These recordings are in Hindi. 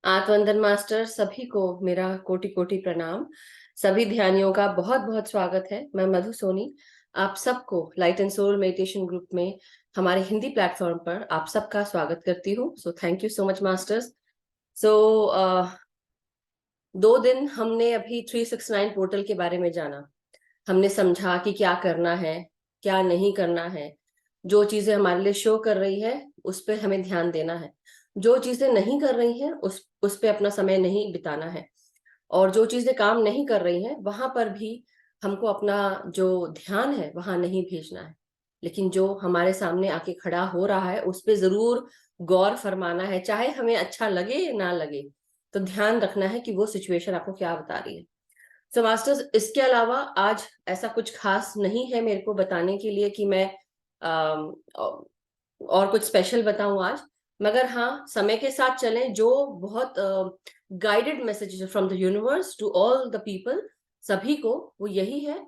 आत्मवंदन मास्टर सभी को मेरा कोटि कोटि प्रणाम। सभी ध्यानियों का बहुत बहुत स्वागत है। मैं मधु सोनी आप सबको light and soul meditation group में हमारे हिंदी प्लेटफॉर्म पर आप सबका स्वागत करती हूँ। So thank you so much masters. So 2 दिन हमने अभी 369 पोर्टल के बारे में जाना। हमने समझा कि क्या करना है, क्या नहीं करना है। जो चीजें हमारे लिए शो कर रही है उस पर हमें ध्यान देना है। जो चीजें नहीं कर रही हैं उस पे अपना समय नहीं बिताना है। और जो चीजें काम नहीं कर रही हैं वहां पर भी हमको अपना जो ध्यान है वहां नहीं भेजना है। लेकिन जो हमारे सामने आके खड़ा हो रहा है उस पे जरूर गौर फरमाना है, चाहे हमें अच्छा लगे ना लगे। तो ध्यान रखना है कि वो सिचुएशन आपको क्या बता रही है। सो मास्टर्स, इसके अलावा आज ऐसा कुछ खास नहीं है मेरे को बताने के लिए कि मैं और कुछ स्पेशल बताऊं आज। मगर हाँ, समय के साथ चलें। जो बहुत guided message from the universe to all the people, सभी को वो यही है,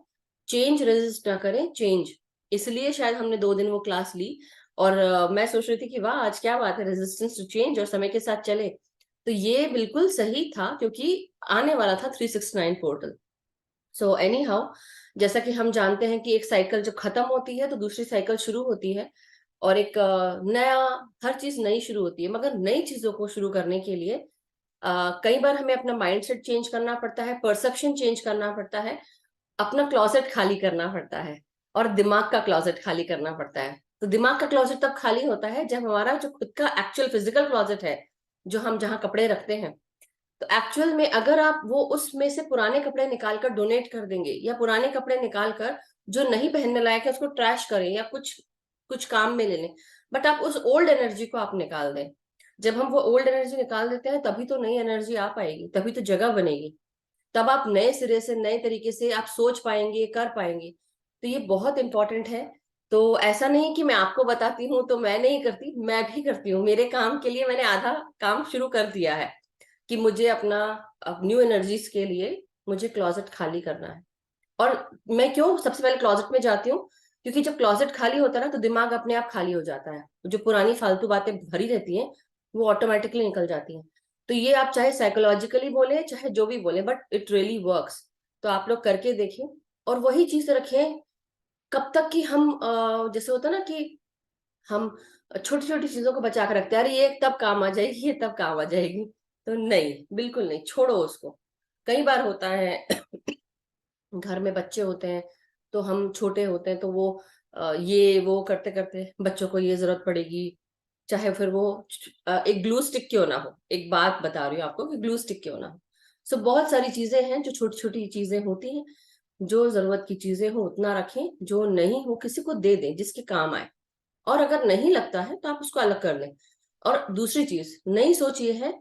चेंज रेजिस्ट ना करें, चेंज। इसलिए शायद हमने 2 दिन वो क्लास ली। और मैं सोच रही थी कि वाह, आज क्या बात है, रेजिस्टेंस टू चेंज और समय के साथ चले। तो ये बिल्कुल सही था क्योंकि आने वाला था 369 पोर्टल। सो एनी हाउ, जैसा कि हम जानते हैं कि एक साइकिल जब खत्म होती है तो दूसरी साइकिल शुरू होती है। और एक नया, हर चीज नई शुरू होती है। मगर नई चीजों को शुरू करने के लिए कई बार हमें अपना माइंडसेट चेंज करना पड़ता है, परसेप्शन चेंज करना पड़ता है, अपना क्लोसेट खाली करना पड़ता है, और दिमाग का क्लोसेट खाली करना पड़ता है। तो दिमाग का क्लोसेट तब खाली होता है जब हमारा जो खुद का एक्चुअल फिजिकल क्लोसेट है, जो हम जहाँ कपड़े रखते हैं, तो एक्चुअल में अगर आप वो उसमें से पुराने कपड़े निकाल कर डोनेट कर देंगे, या पुराने कपड़े निकाल कर जो नहीं पहनने लायक है उसको ट्रैश करें या कुछ कुछ काम में ले लें, बट आप उस ओल्ड एनर्जी को आप निकाल दें। जब हम वो ओल्ड एनर्जी निकाल देते हैं तभी तो नई एनर्जी आ पाएगी, तभी तो जगह बनेगी। तब आप नए सिरे से, नए तरीके से आप सोच पाएंगे, कर पाएंगे। तो ये बहुत इंपॉर्टेंट है। तो ऐसा नहीं कि मैं आपको बताती हूँ तो मैं नहीं करती, मैं भी करती हूँ। मेरे काम के लिए मैंने आधा काम शुरू कर दिया है कि मुझे अपना न्यू एनर्जीज के लिए मुझे क्लोजेट खाली करना है। और मैं क्यों सबसे पहले क्लोजेट में जाती हूँ? क्योंकि जब क्लोजेट खाली होता है ना तो दिमाग अपने आप खाली हो जाता है। जो पुरानी फालतू बातें भरी रहती हैं वो ऑटोमेटिकली निकल जाती हैं। तो ये आप चाहे साइकोलॉजिकली बोले चाहे जो भी बोले, बट इट रियली वर्क्स। तो आप लोग करके देखें और वही चीज रखें। कब तक कि हम जैसे होता है ना कि हम छोटी छोटी चीजों को बचा कर रखते हैं, अरे ये तब काम आ जाएगी, ये तब काम आ जाएगी। तो नहीं, बिल्कुल नहीं, छोड़ो उसको। कई बार होता है घर में बच्चे होते हैं, तो हम छोटे होते हैं तो वो ये वो करते करते बच्चों को ये जरूरत पड़ेगी। चाहे फिर वो एक ग्लू स्टिक क्यों ना हो, एक बात बता रही हूँ आपको कि ग्लू स्टिक क्यों ना हो। सो बहुत सारी चीजें हैं जो छोटी छोटी चीजें होती हैं। जो जरूरत की चीजें हो उतना रखें, जो नहीं हो किसी को दे दें जिसके काम आए। और अगर नहीं लगता है तो आप उसको अलग कर लें। और दूसरी चीज, नई सोच ये है,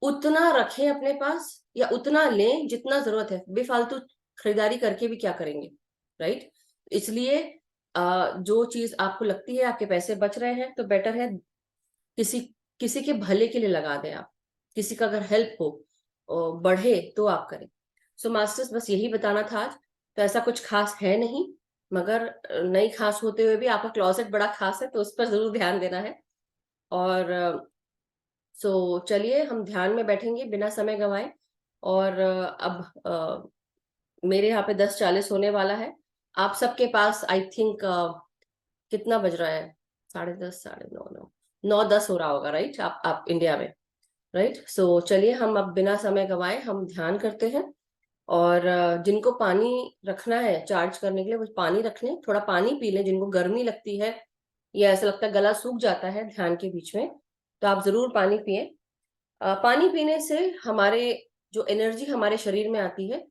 उतना रखें अपने पास या उतना लें जितना जरूरत है। बेफालतू खरीदारी करके भी क्या करेंगे, राइट? इसलिए जो चीज आपको लगती है आपके पैसे बच रहे हैं तो बेटर है किसी किसी के भले के लिए लगा दें आप। किसी का अगर हेल्प हो बढ़े तो आप करें। सो मास्टर्स, बस यही बताना था आज। तो ऐसा कुछ खास है नहीं, मगर नहीं खास होते हुए भी आपका क्लोसेट बड़ा खास है तो उस पर जरूर ध्यान देना है। और सो चलिए हम ध्यान में बैठेंगे बिना समय गंवाए। और अब मेरे यहाँ पे 10:40 होने वाला है। आप सबके पास आई थिंक कितना बज रहा है? 10:30, 9:30, 9:10 हो रहा होगा, राइट? आप इंडिया में, राइट? सो चलिए हम अब बिना समय गंवाए हम ध्यान करते हैं। और जिनको पानी रखना है चार्ज करने के लिए वो पानी रख लें, थोड़ा पानी पी लें। जिनको गर्मी लगती है या ऐसा लगता है गला सूख जाता है ध्यान के बीच में, तो आप जरूर पानी पिए। पानी पीने से हमारे जो एनर्जी हमारे शरीर में आती है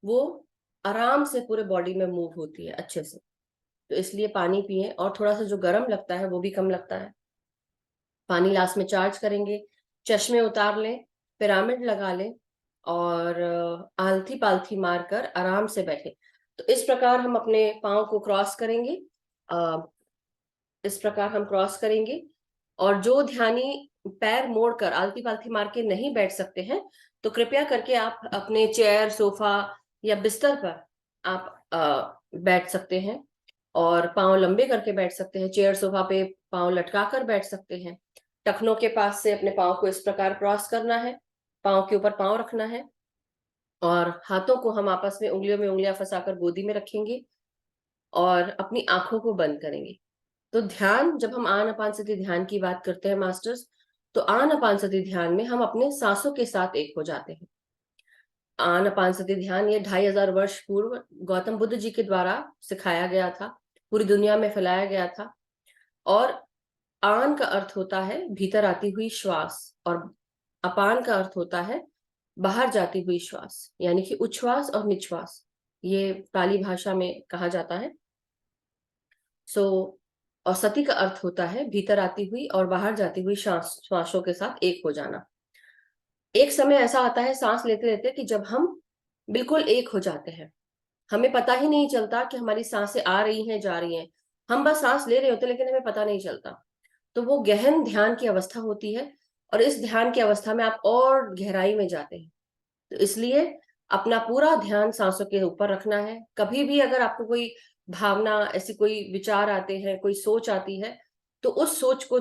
वो आराम से पूरे बॉडी में मूव होती है अच्छे से। तो इसलिए पानी पिए, और थोड़ा सा जो गर्म लगता है वो भी कम लगता है। पानी लास्ट में चार्ज करेंगे, चश्मे उतार लें, पिरामिड लगा लें, और आलथी पालथी मारकर आराम से बैठे। तो इस प्रकार हम अपने पाँव को क्रॉस करेंगे। अ, इस प्रकार हम क्रॉस करेंगे। और जो ध्यानी पैर मोड़कर आलती पालथी मार के नहीं बैठ सकते हैं तो कृपया करके आप अपने चेयर, सोफा या बिस्तर पर आप बैठ सकते हैं। और पाँव लंबे करके बैठ सकते हैं। चेयर सोफा पे पाँव लटका कर बैठ सकते हैं। टखनों के पास से अपने पाँव को इस प्रकार क्रॉस करना है। पाँव के ऊपर पाँव रखना है और हाथों को हम आपस में उंगलियां फंसाकर गोदी में रखेंगे और अपनी आंखों को बंद करेंगे। तो ध्यान, जब हम आनापानसती ध्यान की बात करते हैं मास्टर्स, तो आनापानसती ध्यान में हम अपने सांसों के साथ एक हो जाते हैं। आनापानसती ध्यान ये 2500 वर्ष पूर्व गौतम बुद्ध जी के द्वारा सिखाया गया था, पूरी दुनिया में फैलाया गया था। और आन का अर्थ होता है भीतर आती हुई श्वास, और अपान का अर्थ होता है बाहर जाती हुई श्वास, यानी कि उच्छ्वास और निश्वास, ये पाली भाषा में कहा जाता है। सो और सती का अर्थ होता है भीतर आती हुई और बाहर जाती हुई श्वासों के साथ एक हो जाना। एक समय ऐसा आता है सांस लेते लेते कि जब हम बिल्कुल एक हो जाते हैं, हमें पता ही नहीं चलता कि हमारी सांसें आ रही हैं जा रही हैं, हम बस सांस ले रहे होते लेकिन हमें पता नहीं चलता। तो वो गहन ध्यान की अवस्था होती है, और इस ध्यान की अवस्था में आप और गहराई में जाते हैं। तो इसलिए अपना पूरा ध्यान सांसों के ऊपर रखना है। कभी भी अगर आपको कोई भावना, ऐसी कोई विचार आते हैं, कोई सोच आती है, तो उस सोच को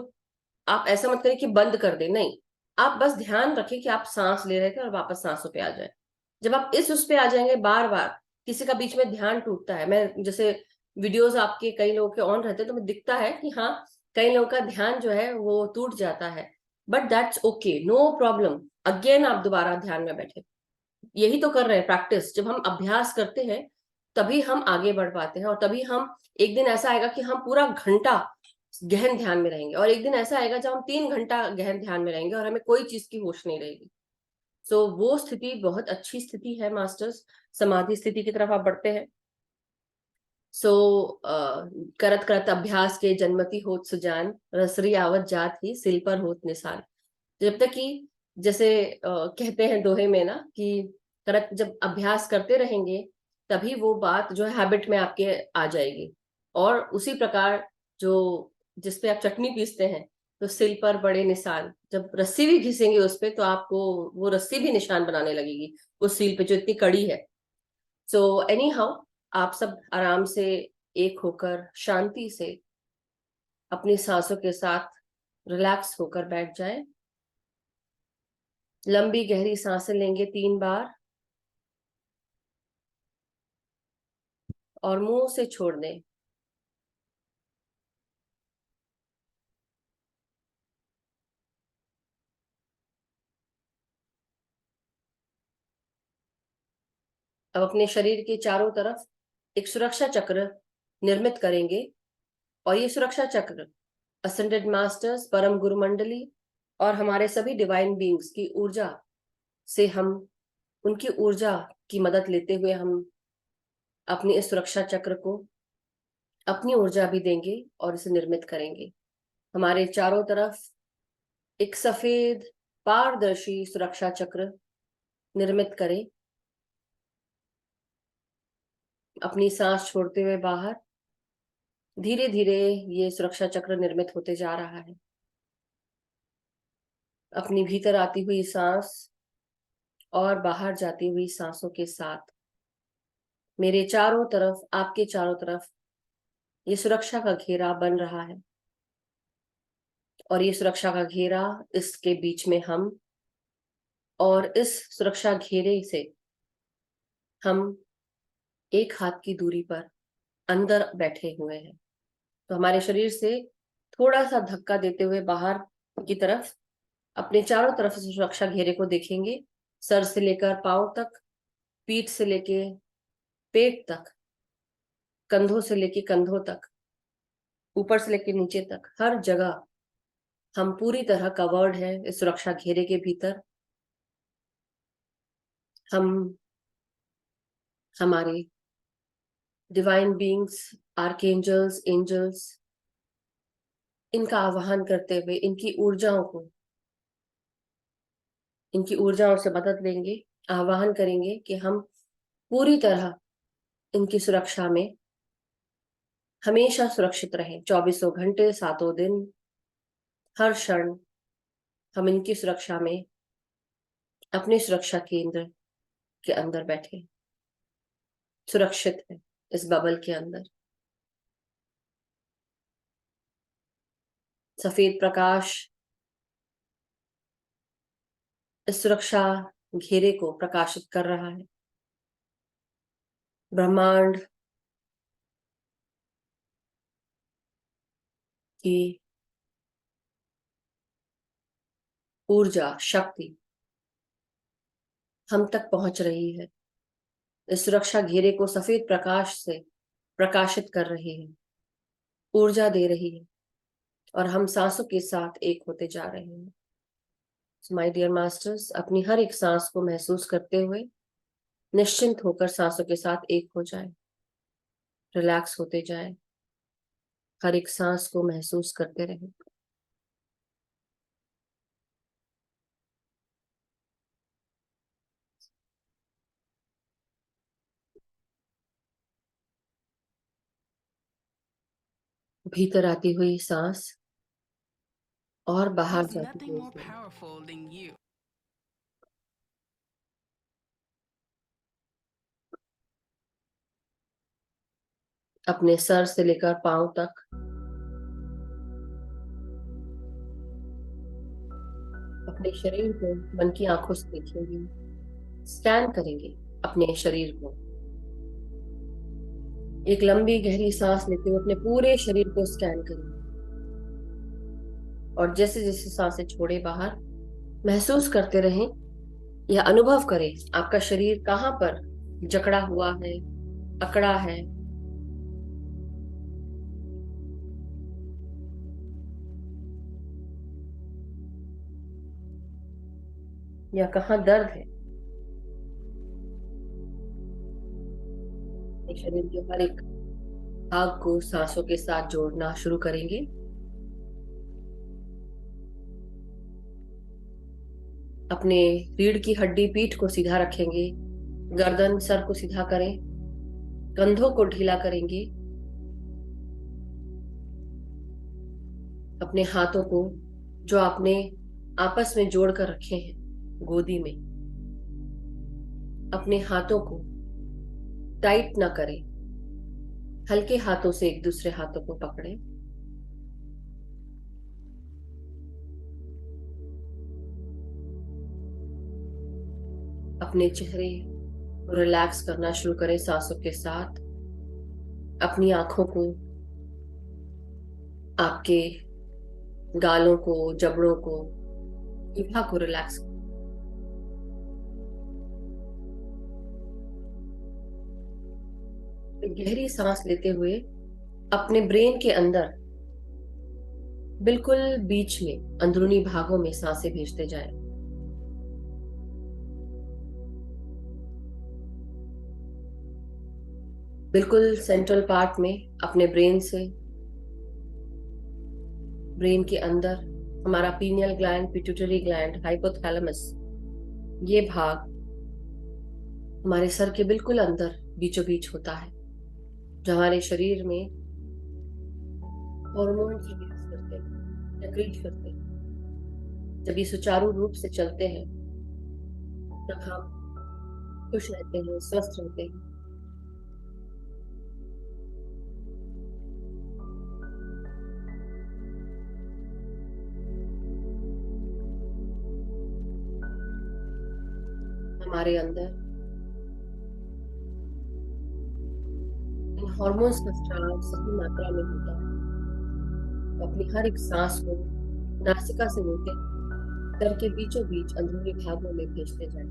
आप ऐसा मत करें कि बंद कर दें, नहीं, आप बस ध्यान रखें कि आप सांस ले रहे थे और वापस सांसों पे आ जाए। जब आप इस उस पे आ जाएंगे, बार बार किसी का बीच में ध्यान टूटता है, मैं जैसे वीडियोस आपके कई लोगों के ऑन रहते हैं तो मुझे दिखता है कि हाँ, कई लोगों का ध्यान जो है वो टूट जाता है, but that's okay, no problem. Again आप दोबारा ध्यान में बैठे, यही तो कर रहे हैं प्रैक्टिस। जब हम अभ्यास करते हैं तभी हम आगे बढ़ पाते हैं, और तभी हम, एक दिन ऐसा आएगा कि हम पूरा घंटा गहन ध्यान में रहेंगे, और एक दिन ऐसा आएगा जब हम 3 घंटा गहन ध्यान में रहेंगे और हमें कोई चीज की होश नहीं रहेगी। सो वो स्थिति बहुत अच्छी स्थिति है मास्टर्स, समाधि स्थिति की तरफ आप बढ़ते हैं। सो करत करत अभ्यास के जन्मति होत सुजान, रसरी आवत जात ही सिल पर होत निशान। जब तक कि, जैसे कहते हैं दोहे में ना कि करत, जब अभ्यास करते रहेंगे तभी वो बात जो है हैबिट में आपके आ जाएगी। और उसी प्रकार जो, जिस पे आप चटनी पीसते हैं तो सिल पर बड़े निशान, जब रस्सी भी घिसेंगे उस पे तो आपको वो रस्सी भी निशान बनाने लगेगी उस सील पे जो इतनी कड़ी है। सो एनी हाउ, आप सब आराम से एक होकर शांति से अपनी सांसों के साथ रिलैक्स होकर बैठ जाएं। लंबी गहरी सांसें लेंगे 3 बार और मुंह से छोड़ दें। अब अपने शरीर के चारों तरफ एक सुरक्षा चक्र निर्मित करेंगे, और ये सुरक्षा चक्र असेंडेड मास्टर्स, परम गुरु मंडली और हमारे सभी डिवाइन बींग्स की ऊर्जा से, हम उनकी ऊर्जा की मदद लेते हुए हम अपनी इस सुरक्षा चक्र को अपनी ऊर्जा भी देंगे और इसे निर्मित करेंगे। हमारे चारों तरफ एक सफेद पारदर्शी सुरक्षा चक्र निर्मित करें। अपनी सांस छोड़ते हुए बाहर धीरे धीरे ये सुरक्षा चक्र निर्मित होते जा रहा है। अपनी भीतर आती हुई सांस और बाहर जाती हुई सांसों के साथ मेरे चारों तरफ, आपके चारों तरफ ये सुरक्षा का घेरा बन रहा है, और ये सुरक्षा का घेरा, इसके बीच में हम, और इस सुरक्षा घेरे से हम एक हाथ की दूरी पर अंदर बैठे हुए हैं। तो हमारे शरीर से थोड़ा सा धक्का देते हुए बाहर की तरफ अपने चारों तरफ से सुरक्षा घेरे को देखेंगे, सर से लेकर पांव तक, पीठ से लेके पेट तक, कंधों से लेके कंधों तक, ऊपर से लेके नीचे तक, हर जगह हम पूरी तरह कवर्ड है इस सुरक्षा घेरे के भीतर। हम हमारे डिवाइन बीइंग्स, आर्कएंजल्स, एंजल्स, इनका आवाहन करते हुए इनकी ऊर्जाओं से मदद लेंगे, आवाहन करेंगे कि हम पूरी तरह इनकी सुरक्षा में हमेशा सुरक्षित रहें, 24 घंटे 7 दिन, हर क्षण हम इनकी सुरक्षा में अपने सुरक्षा केंद्र के अंदर बैठे, सुरक्षित है इस बबल के अंदर। सफेद प्रकाश इस सुरक्षा घेरे को प्रकाशित कर रहा है। ब्रह्मांड की ऊर्जा, शक्ति हम तक पहुंच रही है। इस सुरक्षा घेरे को सफेद प्रकाश से प्रकाशित कर रही है, ऊर्जा दे रही है, और हम सांसों के साथ एक होते जा रहे हैं। माय डियर मास्टर्स, अपनी हर एक सांस को महसूस करते हुए निश्चिंत होकर सांसों के साथ एक हो जाए, रिलैक्स होते जाए, हर एक सांस को महसूस करते रहे। भीतर आती हुई सांस और बाहर There's जाती nothing हुई more सांस। powerful than you. अपने सर से लेकर पांव तक अपने शरीर को मन की आंखों से देखेंगे, स्कैन करेंगे अपने शरीर को। एक लंबी गहरी सांस लेते हुए अपने पूरे शरीर को स्कैन करेंगे, और जैसे जैसे सांसें छोड़े बाहर, महसूस करते रहें या अनुभव करें आपका शरीर कहाँ पर जकड़ा हुआ है, अकड़ा है, या कहाँ दर्द है। शरीर के हर एक भाग को सांसों के साथ जोड़ना शुरू करेंगे। अपने रीढ़ की हड्डी, पीठ को सीधा रखेंगे, गर्दन सर को सीधा करें, कंधों को ढीला करेंगे, अपने हाथों को जो आपने आपस में जोड़ कर रखे हैं गोदी में, अपने हाथों को टाइट ना करें, हल्के हाथों से एक दूसरे हाथों को पकड़ें। अपने चेहरे को रिलैक्स करना शुरू करें सांसों के साथ। अपनी आंखों को, आपके गालों को, जबड़ों को, जीभा को रिलैक्स। गहरी सांस लेते हुए अपने ब्रेन के अंदर बिल्कुल बीच में अंदरूनी भागों में सांसें भेजते जाएं। बिल्कुल सेंट्रल पार्ट में अपने ब्रेन से, ब्रेन के अंदर हमारा pineal gland, pituitary gland, hypothalamus, ये भाग हमारे सर के बिल्कुल अंदर बीचों बीच होता है, जो हमारे शरीर में हार्मोन रिलीज करते हैं, सेक्रेट करते हैं। जब ये सुचारू रूप से चलते हैं तब हम खुश रहते हैं, स्वस्थ रहते हैं। हमारे अंदर इन हॉर्मोन्स का स्त्राव सही मात्रा में होता है। तो अपनी हर एक सांस को नासिका से लेकर सर के बीचों बीच अंदरूनी भागों में भेजते जाएं।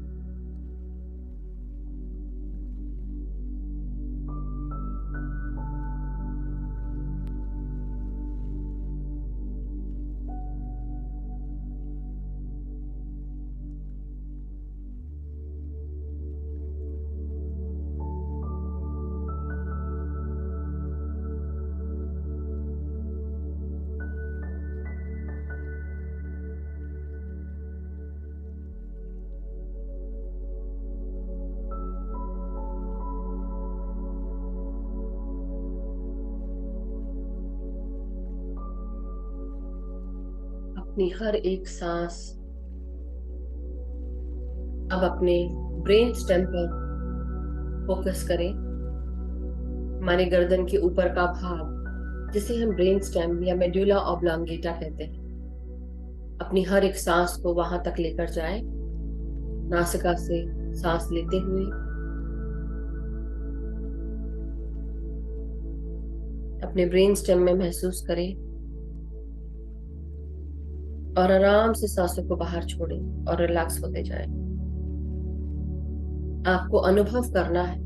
अपनी हर एक सांस अब अपने ब्रेन स्टेम पर फोकस करें। हमारे गर्दन के ऊपर का भाग, जिसे हम ब्रेन स्टेम या मेडुला ऑब्लांगेटा कहते हैं, अपनी हर एक सांस को वहां तक लेकर जाएं नासिका से सांस लेते हुए अपने ब्रेन स्टेम में महसूस करें और आराम से सांसों को बाहर छोड़ें और रिलैक्स होते जाएं। आपको अनुभव करना है,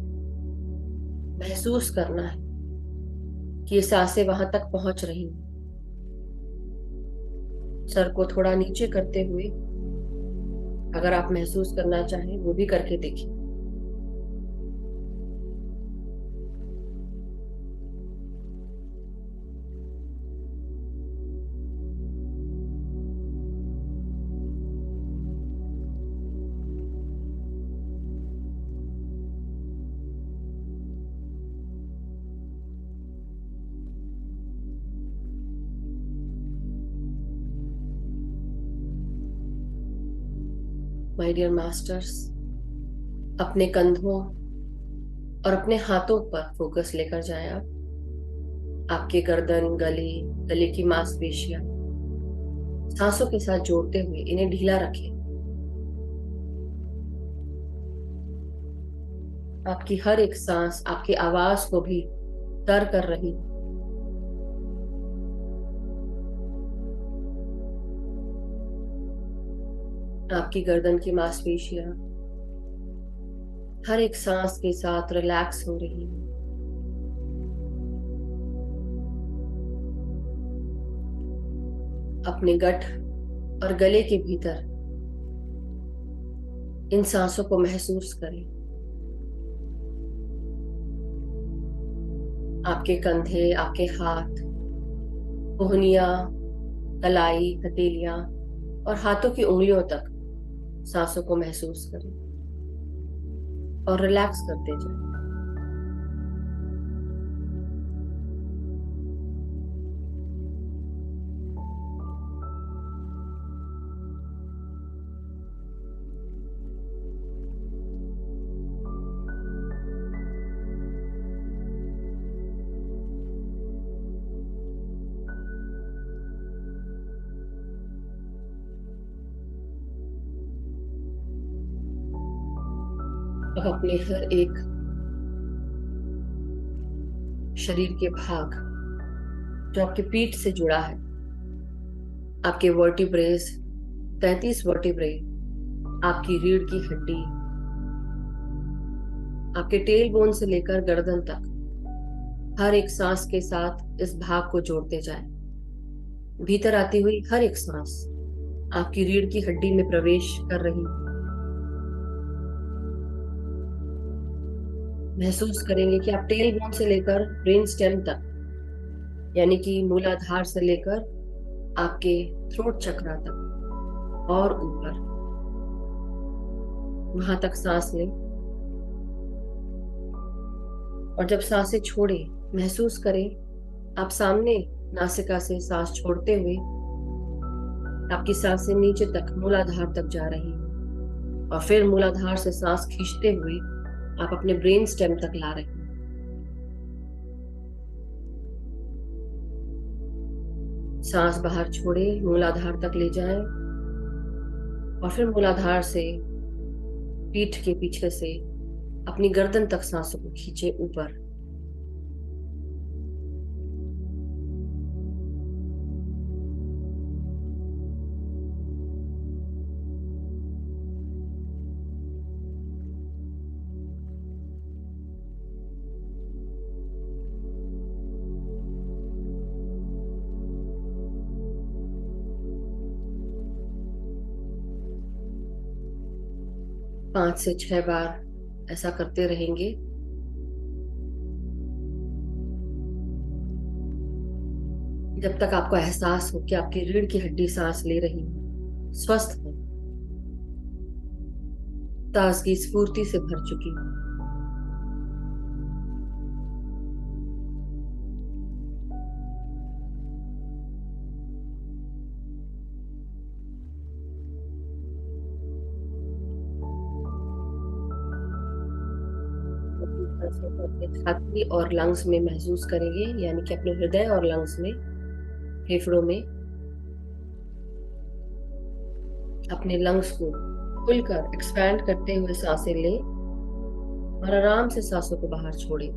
महसूस करना है कि ये सांसें वहां तक पहुंच रही हैं। सर को थोड़ा नीचे करते हुए अगर आप महसूस करना चाहें वो भी करके देखिए। माय डियर मास्टर्स, अपने कंधों और अपने हाथों पर फोकस लेकर जाएं। आप आपके गर्दन, गले की मांसपेशियां सांसों के साथ जोड़ते हुए इन्हें ढीला रखें। आपकी हर एक सांस आपकी आवाज को भी तर कर रही। आपकी गर्दन की मांसपेशियां हर एक सांस के साथ रिलैक्स हो रही है। अपने गट और गले के भीतर इन सांसों को महसूस करें। आपके कंधे, आपके हाथ, कोहनियां, कलाई, हथेलियां और हाथों की उंगलियों तक सांसों को महसूस करें और रिलैक्स करते जाएं। अब अपने हर एक शरीर के भाग जो आपके पीठ से जुड़ा है, आपके वर्टिब्रेस, 33 वर्टिब्रे, आपकी रीढ़ की हड्डी, आपके टेल बोन से लेकर गर्दन तक, हर एक सांस के साथ इस भाग को जोड़ते जाएं। भीतर आती हुई हर एक सांस आपकी रीढ़ की हड्डी में प्रवेश कर रही है। महसूस करेंगे कि आप टेल बोन से लेकर ब्रेन स्टेम तक, यानी कि मूलाधार से लेकर आपके थ्रोट चक्रा तक और ऊपर, वहां तक सांस लें। और जब सांसें छोड़े, महसूस करें आप सामने नासिका से सांस छोड़ते हुए आपकी सांसें नीचे तक मूलाधार तक जा रही हैं और फिर मूलाधार से सांस खींचते हुए आप अपने ब्रेन स्टेम तक ला रहे हैं। सांस बाहर छोड़े, मूलाधार तक ले जाएं और फिर मूलाधार से पीठ के पीछे से अपनी गर्दन तक सांसों को खींचे ऊपर। पांच से 6 बार ऐसा करते रहेंगे। जब तक आपको एहसास हो कि आपकी रीढ़ की हड्डी सांस ले रही है, स्वस्थ है, ताजगी स्फूर्ति से भर चुकी है। अपने छाती और लंग्स में महसूस करेंगे, यानी कि अपने हृदय और लंग्स में, फेफड़ों में अपने लंग्स को खुलकर एक्सपैंड करते हुए सांसें लें और आराम से सांसों को बाहर छोड़ें।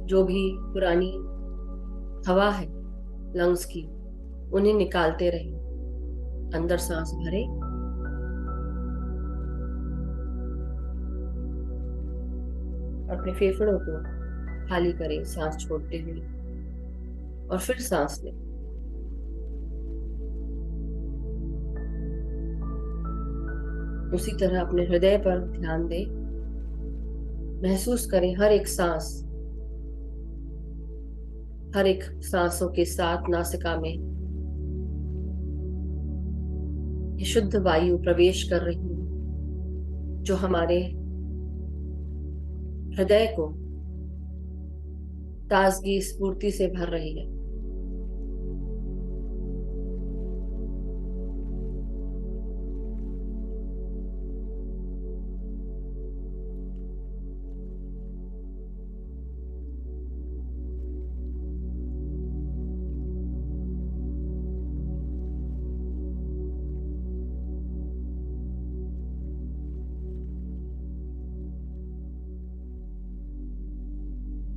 जो भी पुरानी हवा है लंग्स की, उन्हें निकालते रहें। अंदर सांस भरें, अपने फेफड़ों को खाली करें सांस छोड़ते हुए, और फिर सांस लें। उसी तरह अपने हृदय पर ध्यान दें। महसूस करें हर एक सांस, हर एक सांसों के साथ नासिका में ये शुद्ध वायु प्रवेश कर रही है, जो हमारे हृदय को ताजगी स्फूर्ति से भर रही है।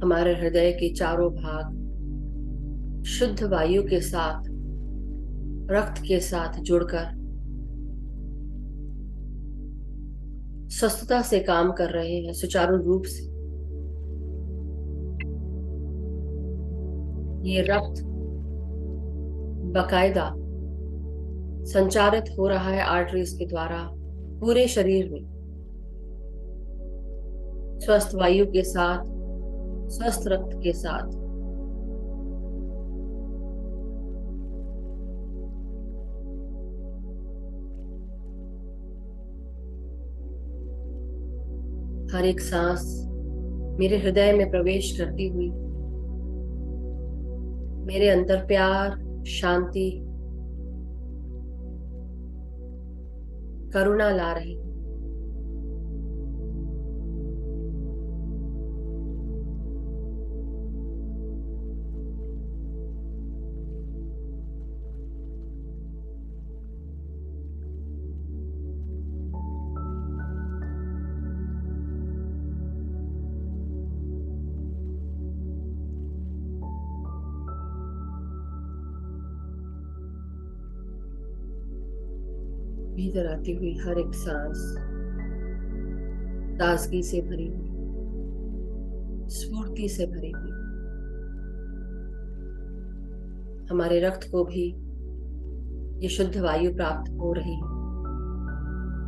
हमारे हृदय के चारों भाग शुद्ध वायु के साथ, रक्त के साथ जुड़कर स्वस्थता से काम कर रहे हैं, सुचारू रूप से। ये रक्त बाकायदा संचारित हो रहा है आर्टरीज के द्वारा पूरे शरीर में, स्वस्थ वायु के साथ, स्वस्थ रक्त के साथ। हर एक सांस मेरे हृदय में प्रवेश करती हुई मेरे अंदर प्यार, शांति, करुणा ला रही है। भीतर आती हुई हर एक सांस ताजगी से भरी हुई, स्फूर्ति से भरी हुई। हमारे रक्त को भी ये शुद्ध वायु प्राप्त हो रही है,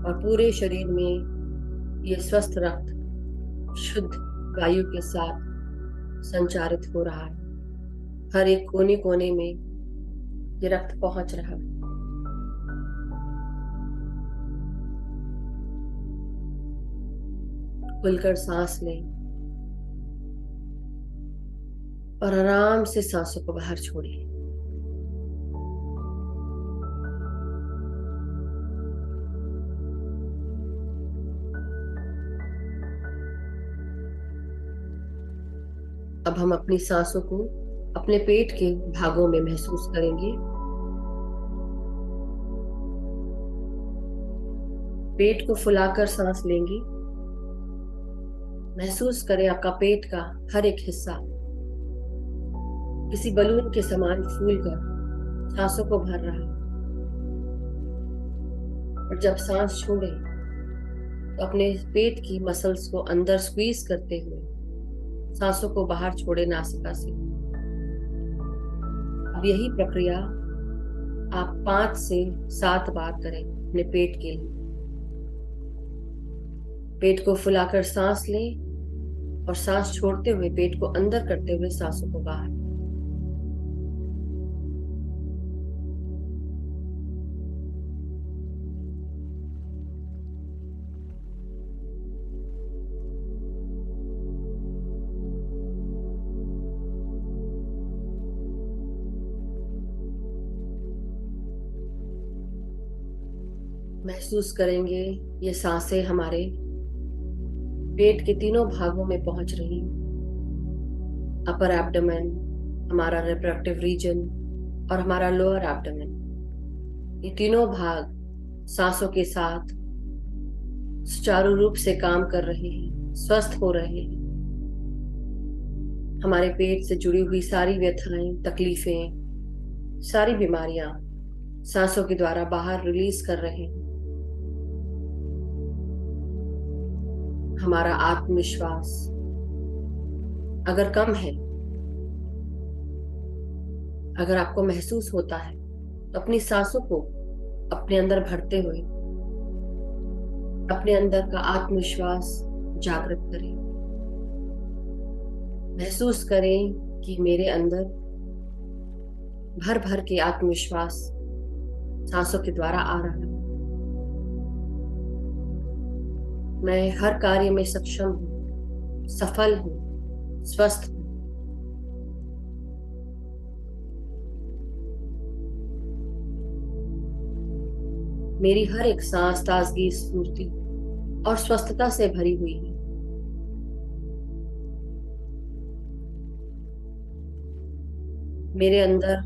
और पूरे शरीर में ये स्वस्थ रक्त शुद्ध वायु के साथ संचारित हो रहा है। हर एक कोने कोने में ये रक्त पहुंच रहा है। खुलकर सांस लें और आराम से सांसों को बाहर छोड़िए। अब हम अपनी सांसों को अपने पेट के भागों में महसूस करेंगे। पेट को फुलाकर सांस लेंगे। महसूस करें आपका पेट का हर एक हिस्सा किसी बलून के समान फूलकर सांसों को भर रहा है। और जब सांस छोड़े तो अपने पेट की मसल्स को अंदर स्क्वीज करते हुए सांसों को बाहर छोड़े नासिका से। अब यही प्रक्रिया आप 5 से 7 बार करें अपने पेट के लिए। पेट को फुलाकर सांस लें और सांस छोड़ते हुए पेट को अंदर करते हुए सांसों को बाहर। महसूस करेंगे ये सांसें हमारे पेट के तीनों भागों में पहुंच रही। अपर एब्डोमेन, हमारा रिप्रोडक्टिव रीजन, और हमारा लोअर एब्डोमेन, ये तीनों भाग सांसों के साथ सुचारू रूप से काम कर रहे हैं, स्वस्थ हो रहे हैं। हमारे पेट से जुड़ी हुई सारी व्यथाएं, तकलीफें, सारी बीमारियां सांसों के द्वारा बाहर रिलीज कर रहे हैं। हमारा आत्मविश्वास अगर कम है, अगर आपको महसूस होता है, तो अपनी सांसों को अपने अंदर भरते हुए अपने अंदर का आत्मविश्वास जागृत करें। महसूस करें कि मेरे अंदर भर भर के आत्मविश्वास सांसों के द्वारा आ रहा है। मैं हर कार्य में सक्षम हूँ, सफल हूँ, स्वस्थ हूँ। मेरी हर एक सांस ताजगी, स्फूर्ति और स्वस्थता से भरी हुई है। मेरे अंदर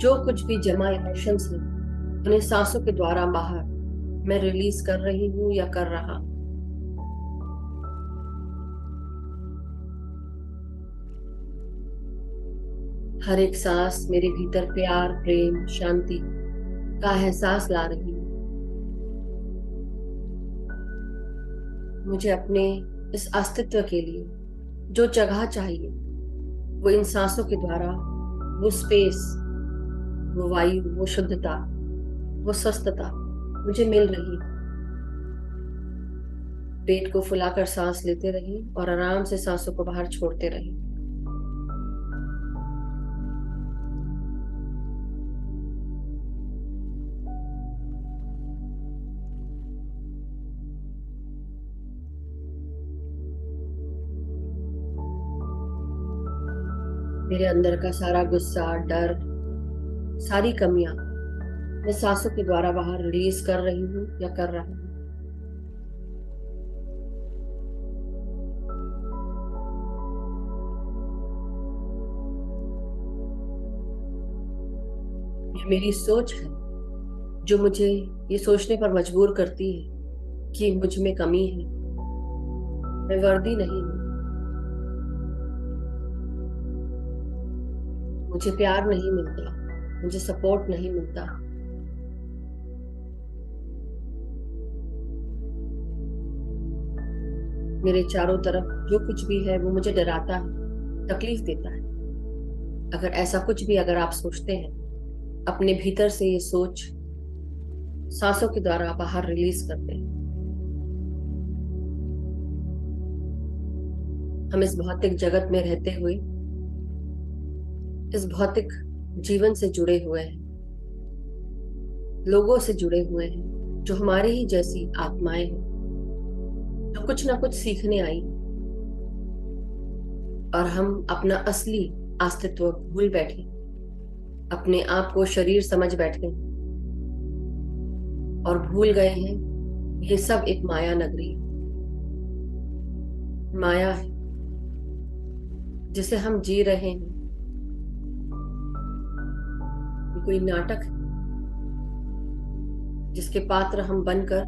जो कुछ भी जमा इमोशंस हैं, उन्हें सांसों के द्वारा बाहर मैं रिलीज कर रही हूँ या कर रहा। हर एक सांस मेरे भीतर प्यार, प्रेम, शांति का एहसास ला रही है। मुझे अपने इस अस्तित्व के लिए जो जगह चाहिए, वो इन सांसों के द्वारा, वो स्पेस, वो वायु, वो शुद्धता, वो स्वस्थता मुझे मिल रही है। पेट को फुलाकर सांस लेते रहिए और आराम से सांसों को बाहर छोड़ते रहिए। मेरे अंदर का सारा गुस्सा, डर, सारी कमियां मैं सांसों के द्वारा बाहर रिलीज कर रही हूँ या कर रहा हूँ। ये मेरी सोच है जो मुझे ये सोचने पर मजबूर करती है कि मुझ में कमी है, मैं वर्दी नहीं हूँ, मुझे प्यार नहीं मिलता, मुझे सपोर्ट नहीं मिलता। मेरे चारों तरफ जो कुछ भी है वो मुझे डराता है, तकलीफ देता है। अगर ऐसा कुछ भी अगर आप सोचते हैं, अपने भीतर से ये सोच सांसों के द्वारा बाहर रिलीज करते हैं। हम इस भौतिक जगत में रहते हुए इस भौतिक जीवन से जुड़े हुए हैं, लोगों से जुड़े हुए हैं जो हमारी ही जैसी आत्माएं हैं, जो कुछ ना कुछ सीखने आई, और हम अपना असली अस्तित्व भूल बैठे, अपने आप को शरीर समझ बैठे और भूल गए हैं ये सब एक माया नगरी, माया है जिसे हम जी रहे हैं। ये कोई नाटक है जिसके पात्र हम बनकर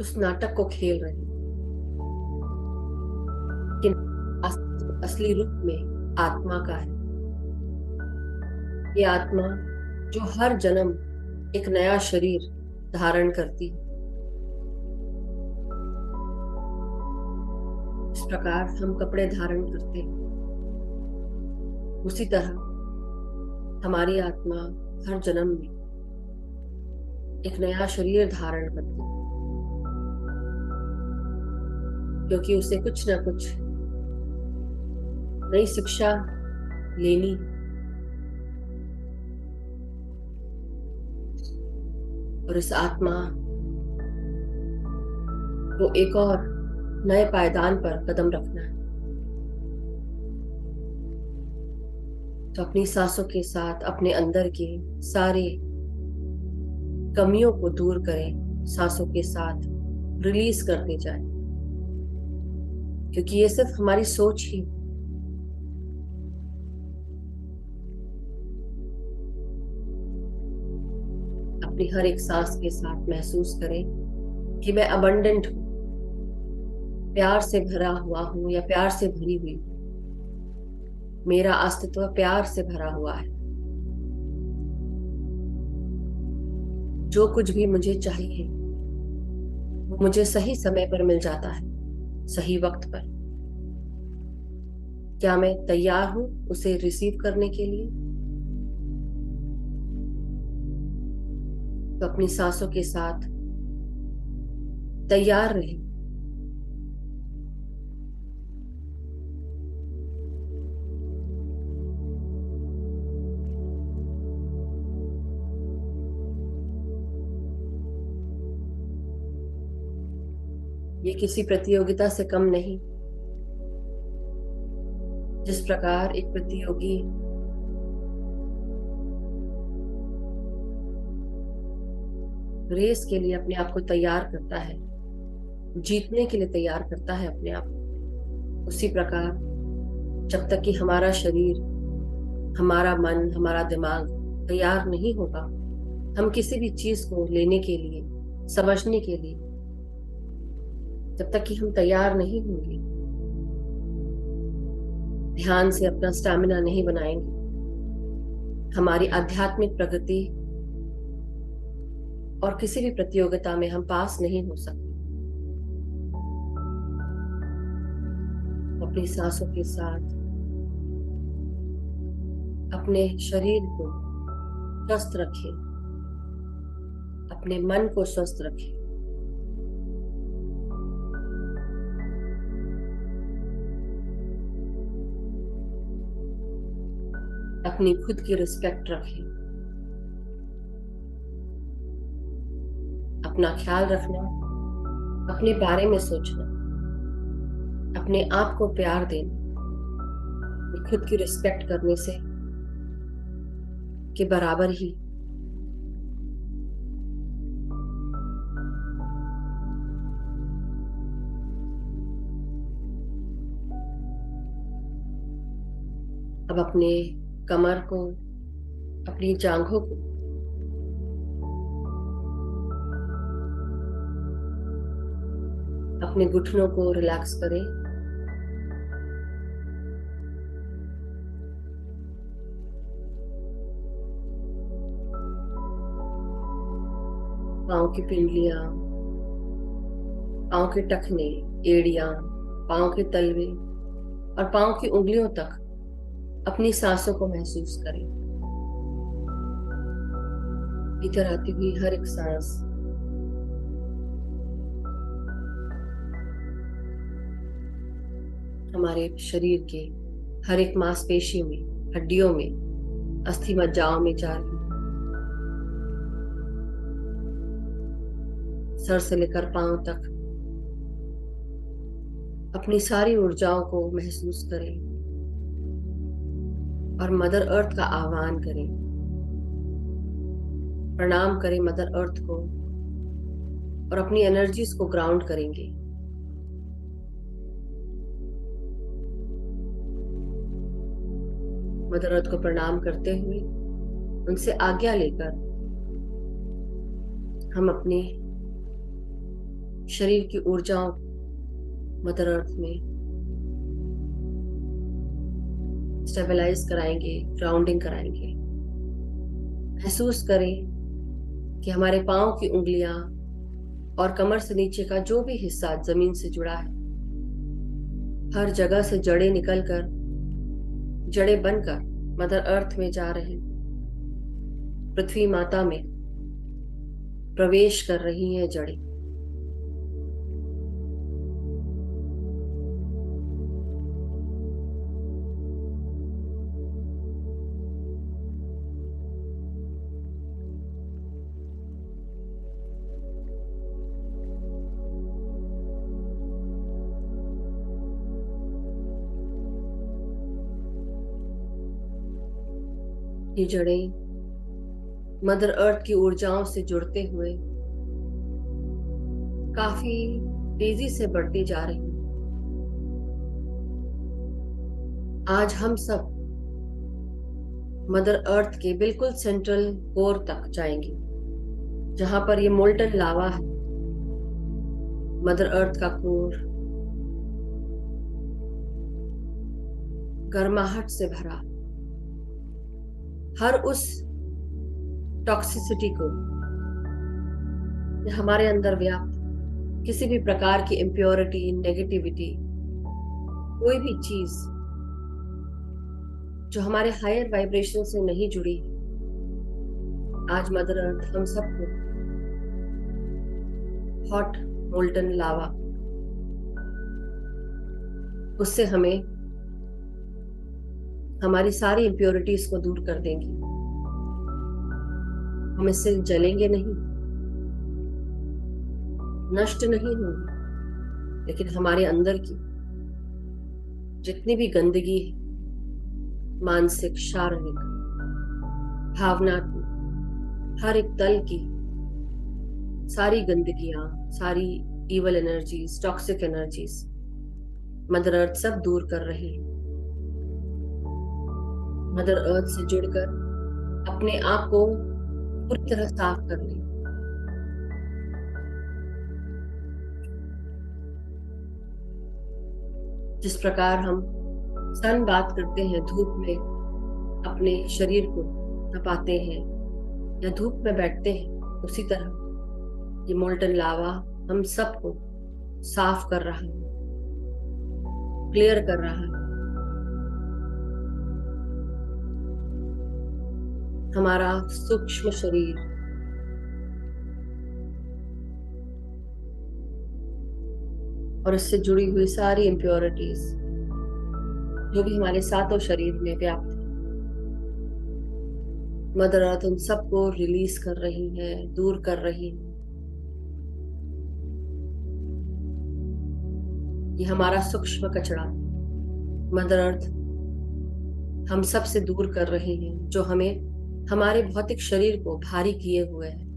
उस नाटक को खेल रहे हैं, लेकिन असली रूप में आत्मा का है। ये आत्मा जो हर जन्म एक नया शरीर धारण करती है। इस प्रकार हम कपड़े धारण करते हैं, उसी तरह हमारी आत्मा हर जन्म में एक नया शरीर धारण करती है, क्योंकि उसे कुछ ना कुछ नई शिक्षा लेनी है। और इस आत्मा को एक और नए पायदान पर कदम रखना है। तो अपनी सांसों के साथ अपने अंदर के सारे कमियों को दूर करें, सांसों के साथ रिलीज करते जाएं, क्योंकि ये सिर्फ हमारी सोच ही, अपनी हर एक सांस के साथ महसूस करें कि मैं अबंडेंट हूँ, प्यार से भरा हुआ हूँ या प्यार से भरी हुई हूँ। मेरा अस्तित्व प्यार से भरा हुआ है। जो कुछ भी मुझे चाहिए वो मुझे सही समय पर मिल जाता है, सही वक्त पर। क्या मैं तैयार हूं उसे रिसीव करने के लिए? तो अपनी सांसों के साथ तैयार रहें। ये किसी प्रतियोगिता से कम नहीं। जिस प्रकार एक प्रतियोगी रेस के लिए अपने आप को तैयार करता है, जीतने के लिए तैयार करता है अपने आप को, उसी प्रकार जब तक कि हमारा शरीर, हमारा मन, हमारा दिमाग तैयार नहीं होगा, हम किसी भी चीज को लेने के लिए, समझने के लिए, जब तक कि हम तैयार नहीं होंगे, ध्यान से अपना स्टैमिना नहीं बनाएंगे, हमारी आध्यात्मिक प्रगति और किसी भी प्रतियोगिता में हम पास नहीं हो सकते। अपनी सांसों के साथ अपने शरीर को स्वस्थ रखें, अपने मन को स्वस्थ रखें। अपनी खुद की रिस्पेक्ट रखें। अपना ख्याल रखना, अपने बारे में सोचना, अपने आप को प्यार देना, खुद की रिस्पेक्ट करने से के बराबर ही। अब अपने कमर को, अपनी जांघों को, अपने घुटनों को रिलैक्स करें। पाँव की पिंडलियां, पाँव के टखने, एड़ियां, पाँव के तलवे और पाँव की उंगलियों तक अपनी सांसों को महसूस करें। भीतर आती हुई हर एक सांस हमारे शरीर के हर एक मांसपेशी में, हड्डियों में, अस्थि मज्जाओं में जा रही है। सर से लेकर पांव तक अपनी सारी ऊर्जाओं को महसूस करें और मदर अर्थ का आह्वान करें। प्रणाम करें मदर अर्थ को और अपनी एनर्जीज को ग्राउंड करेंगे। मदर अर्थ को प्रणाम करते हुए उनसे आज्ञा लेकर हम अपने शरीर की ऊर्जाओं मदर अर्थ में स्टेबलाइज कराएंगे, ग्राउंडिंग कराएंगे। महसूस करें कि हमारे पांव की उंगलियां और कमर से नीचे का जो भी हिस्सा जमीन से जुड़ा है, हर जगह से जड़ें निकलकर, जड़ें बनकर मदर अर्थ में जा रही, पृथ्वी माता में प्रवेश कर रही हैं जड़ें। ये जड़ें मदर अर्थ की ऊर्जाओं से जुड़ते हुए काफी तेजी से बढ़ती जा रही हैं। आज हम सब मदर अर्थ के बिल्कुल सेंट्रल कोर तक जाएंगे। जहां पर ये मोल्टन लावा है, मदर अर्थ का कोर गर्माहट से भरा, हर उस टॉक्सिसिटी को हमारे अंदर व्याप्त, किसी भी प्रकार की इम्प्योरिटी, नेगेटिविटी, कोई भी चीज जो हमारे हायर वाइब्रेशन से नहीं जुड़ी, आज मदर अर्थ हम सबको हॉट मोल्टन लावा उससे हमें हमारी सारी इम्प्योरिटीज को दूर कर देंगी। हम इससे जलेंगे नहीं, नष्ट नहीं होंगे, लेकिन हमारे अंदर की जितनी भी गंदगी है, मानसिक, शारीरिक, भावनात्मक, हर एक तल की सारी गंदगियां, सारी evil energies, toxic energies mother earth सब दूर कर रही है। मदर अर्थ से जुड़कर अपने आप को पूरी तरह साफ कर लें। जिस प्रकार हम सन बात करते हैं, धूप में अपने शरीर को तपाते हैं या धूप में बैठते हैं, उसी तरह ये मोल्टन लावा हम सबको साफ कर रहा है, क्लियर कर रहा है। हमारा सूक्ष्म शरीर और इससे जुड़ी हुई सारी इम्प्योरिटीज जो भी हमारे सातों शरीर में व्याप्त है, मदर अर्थ उन सबको रिलीज कर रही है, दूर कर रही है। ये हमारा सूक्ष्म कचरा मदर अर्थ हम सब से दूर कर रही है, जो हमें हमारे भौतिक शरीर को भारी किए हुए है।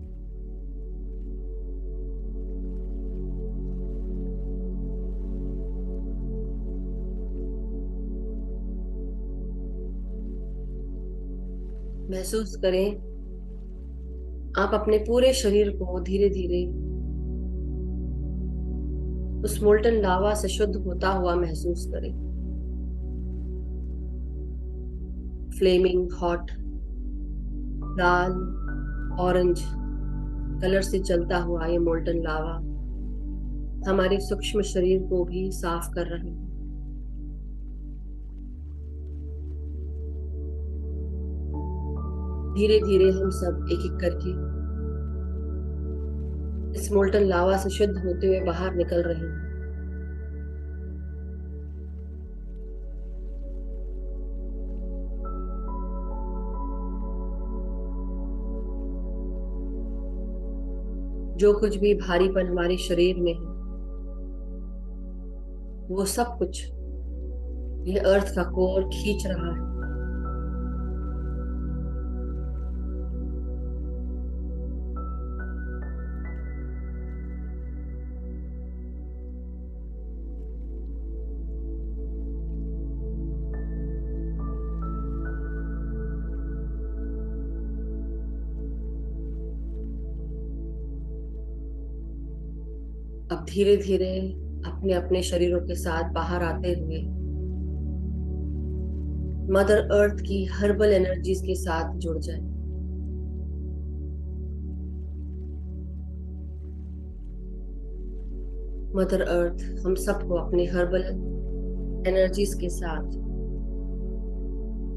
महसूस करें, आप अपने पूरे शरीर को धीरे धीरे उस मोल्टन लावा से शुद्ध होता हुआ महसूस करें। फ्लेमिंग हॉट लाल ऑरेंज कलर से चलता हुआ ये मोल्टन लावा हमारे सूक्ष्म शरीर को भी साफ कर रहे हैं। धीरे धीरे हम सब एक एक करके इस मोल्टन लावा से शुद्ध होते हुए बाहर निकल रहे हैं। जो कुछ भी भारीपन हमारे शरीर में है, वो सब कुछ ये अर्थ का कोर खींच रहा है। अब धीरे धीरे अपने अपने शरीरों के साथ बाहर आते हुए मदर अर्थ की हर्बल एनर्जीज के साथ जुड़ जाए। मदर अर्थ हम सबको अपने हर्बल एनर्जीज के साथ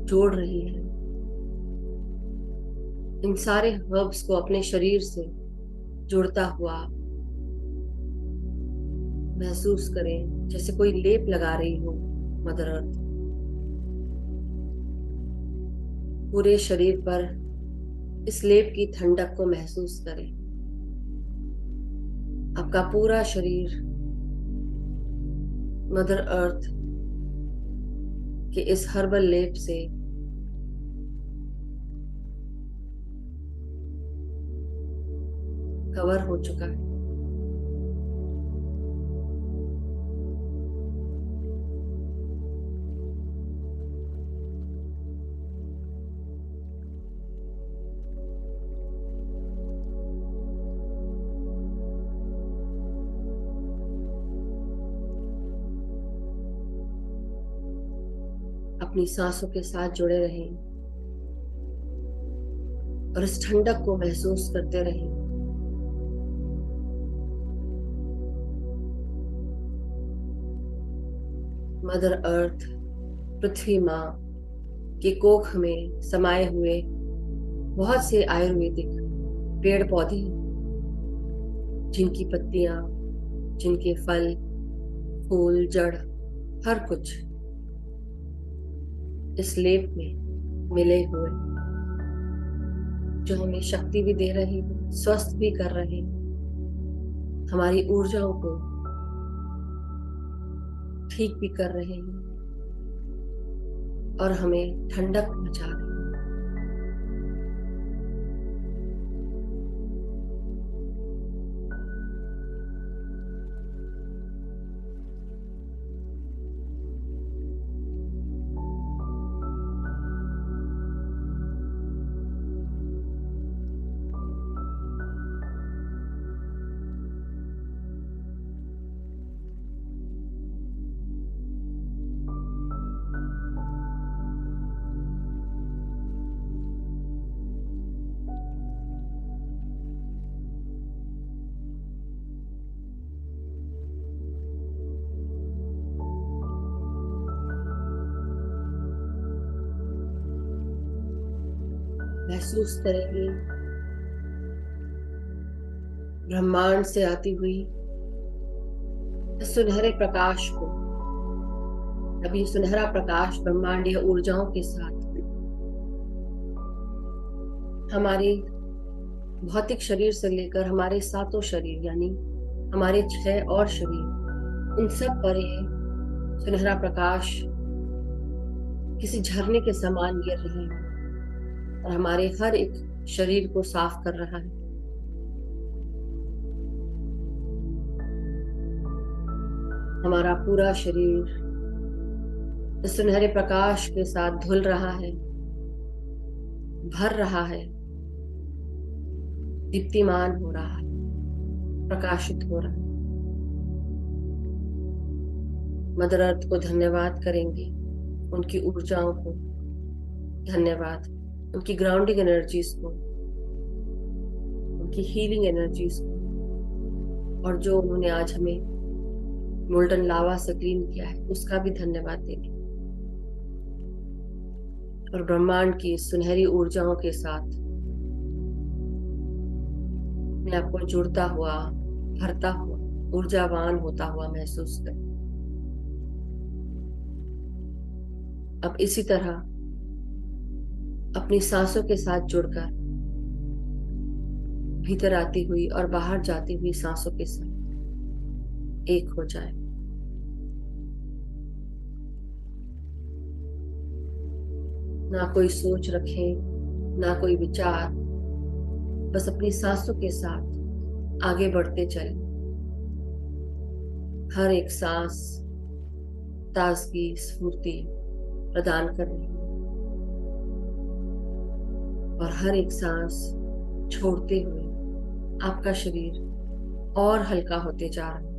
जोड़ रही है। इन सारे हर्ब्स को अपने शरीर से जुड़ता हुआ महसूस करें, जैसे कोई लेप लगा रही हो मदर अर्थ। पूरे शरीर पर इस लेप की ठंडक को महसूस करें। आपका पूरा शरीर मदर अर्थ के इस हर्बल लेप से कवर हो चुका है। अपनी सांसों के साथ जुड़े रहें और इस ठंडक को महसूस करते रहें। मदर अर्थ, पृथ्वी माँ के कोख में समाये हुए बहुत से आयुर्वेदिक पेड़ पौधे, जिनकी पत्तियां, जिनके फल, फूल, जड़, हर कुछ इस लेप में मिले हुए, जो हमें शक्ति भी दे रहे हैं, स्वस्थ भी कर रहे हैं, हमारी ऊर्जाओं को ठीक भी कर रहे हैं और हमें ठंडक पहुंचा रहे हैं। महसूस करेंगे ब्रह्मांड से आती हुई सुनहरे प्रकाश को। अभी सुनहरा प्रकाश ब्रह्मांडीय ऊर्जाओं के साथ हमारे भौतिक शरीर से लेकर हमारे सातों शरीर, यानी हमारे 6 और शरीर, उन सब पर यह सुनहरा प्रकाश किसी झरने के समान गिर रहे हैं और हमारे हर एक शरीर को साफ कर रहा है। हमारा पूरा शरीर इस सुनहरे प्रकाश के साथ धुल रहा है, भर रहा है, दीप्तिमान हो रहा है, प्रकाशित हो रहा है। मदर अर्थ को धन्यवाद करेंगे, उनकी ऊर्जाओं को धन्यवाद, उनकी ग्राउंडिंग एनर्जीज को, उनकी हीलिंग एनर्जीज को, और जो उन्होंने आज हमें मोल्टन लावा से क्लीन किया है उसका भी धन्यवाद देंगे। और ब्रह्मांड की सुनहरी ऊर्जाओं के साथ अपने आप को जुड़ता हुआ, भरता हुआ, ऊर्जावान होता हुआ महसूस करें। अब इसी तरह अपनी सांसों के साथ जुड़कर भीतर आती हुई और बाहर जाती हुई सांसों के साथ एक हो जाए। ना कोई सोच रखें, ना कोई विचार, बस अपनी सांसों के साथ आगे बढ़ते चलें। हर एक सांस ताजगी, स्फूर्ति प्रदान कर रही है और हर एक सांस छोड़ते हुए आपका शरीर और हल्का होते जा रहा है।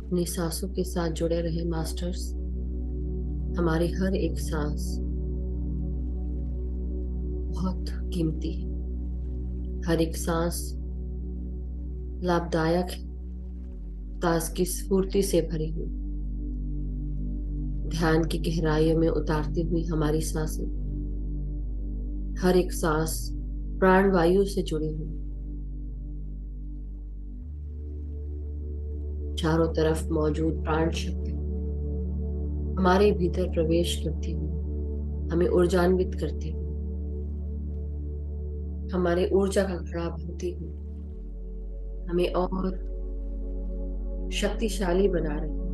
अपनी सांसों के साथ जुड़े रहे मास्टर्स। हमारी हर एक सांस बहुत कीमती है। हर एक सांस लाभदायक है, ताजगी स्फूर्ति से भरी हुई। ध्यान की गहराइयों में उतारती हुई हमारी सांसें, हर एक सांस प्राण वायु से जुड़ी हुई, चारों तरफ मौजूद प्राण शक्ति हमारे भीतर प्रवेश करती हुई हमें ऊर्जान्वित करती हुई, हमारे ऊर्जा का घड़ा भरती हुई हमें और शक्तिशाली बना रही है।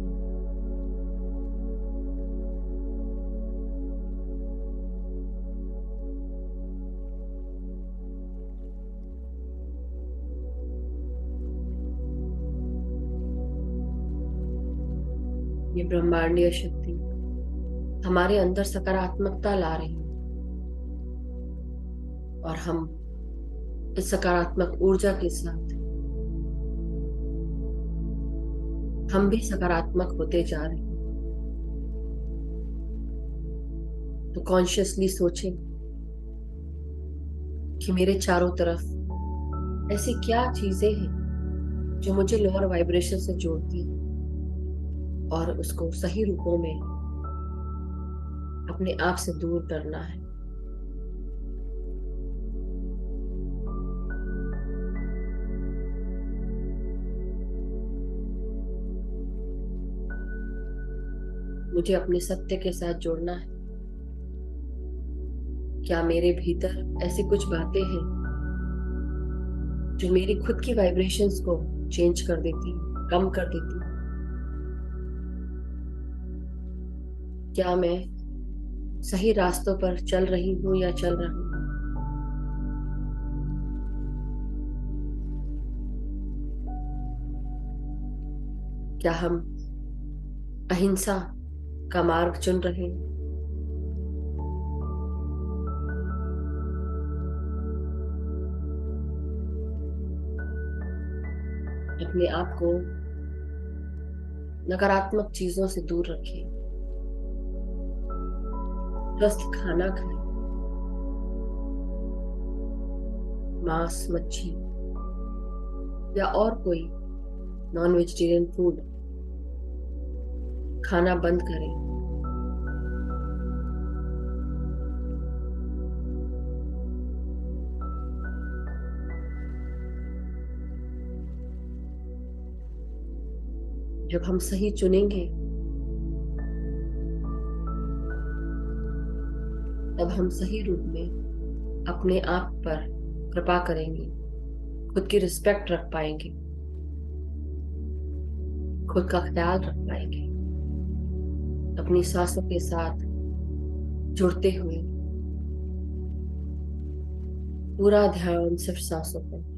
ये ब्रह्मांडीय शक्ति हमारे अंदर सकारात्मकता ला रही है और हम इस सकारात्मक ऊर्जा के साथ हम भी सकारात्मक होते जा रहे हैं। तो कॉन्शियसली सोचें कि मेरे चारों तरफ ऐसी क्या चीजें हैं जो मुझे लोअर वाइब्रेशन से जोड़ती हैं, और उसको सही रूपों में अपने आप से दूर करना है। मुझे अपने सत्य के साथ जोड़ना है। क्या मेरे भीतर ऐसी कुछ बातें हैं जो मेरी खुद की वाइब्रेशंस को चेंज कर देती, कम कर देती? क्या मैं सही रास्तों पर चल रही हूं या चल रहा हूं? क्या हम अहिंसा का मार्ग चुन रहे हैं? अपने आप को नकारात्मक चीजों से दूर रखें। स्वस्थ खाना खाएं, मांस, मच्छी या और कोई नॉन वेजिटेरियन फूड खाना बंद करें। जब हम सही चुनेंगे तब हम सही रूप में अपने आप पर कृपा करेंगे, खुद की रिस्पेक्ट रख पाएंगे, खुद का ख्याल रख पाएंगे, अपनी सांसों के साथ जुड़ते हुए पूरा ध्यान सिर्फ सांसों पर।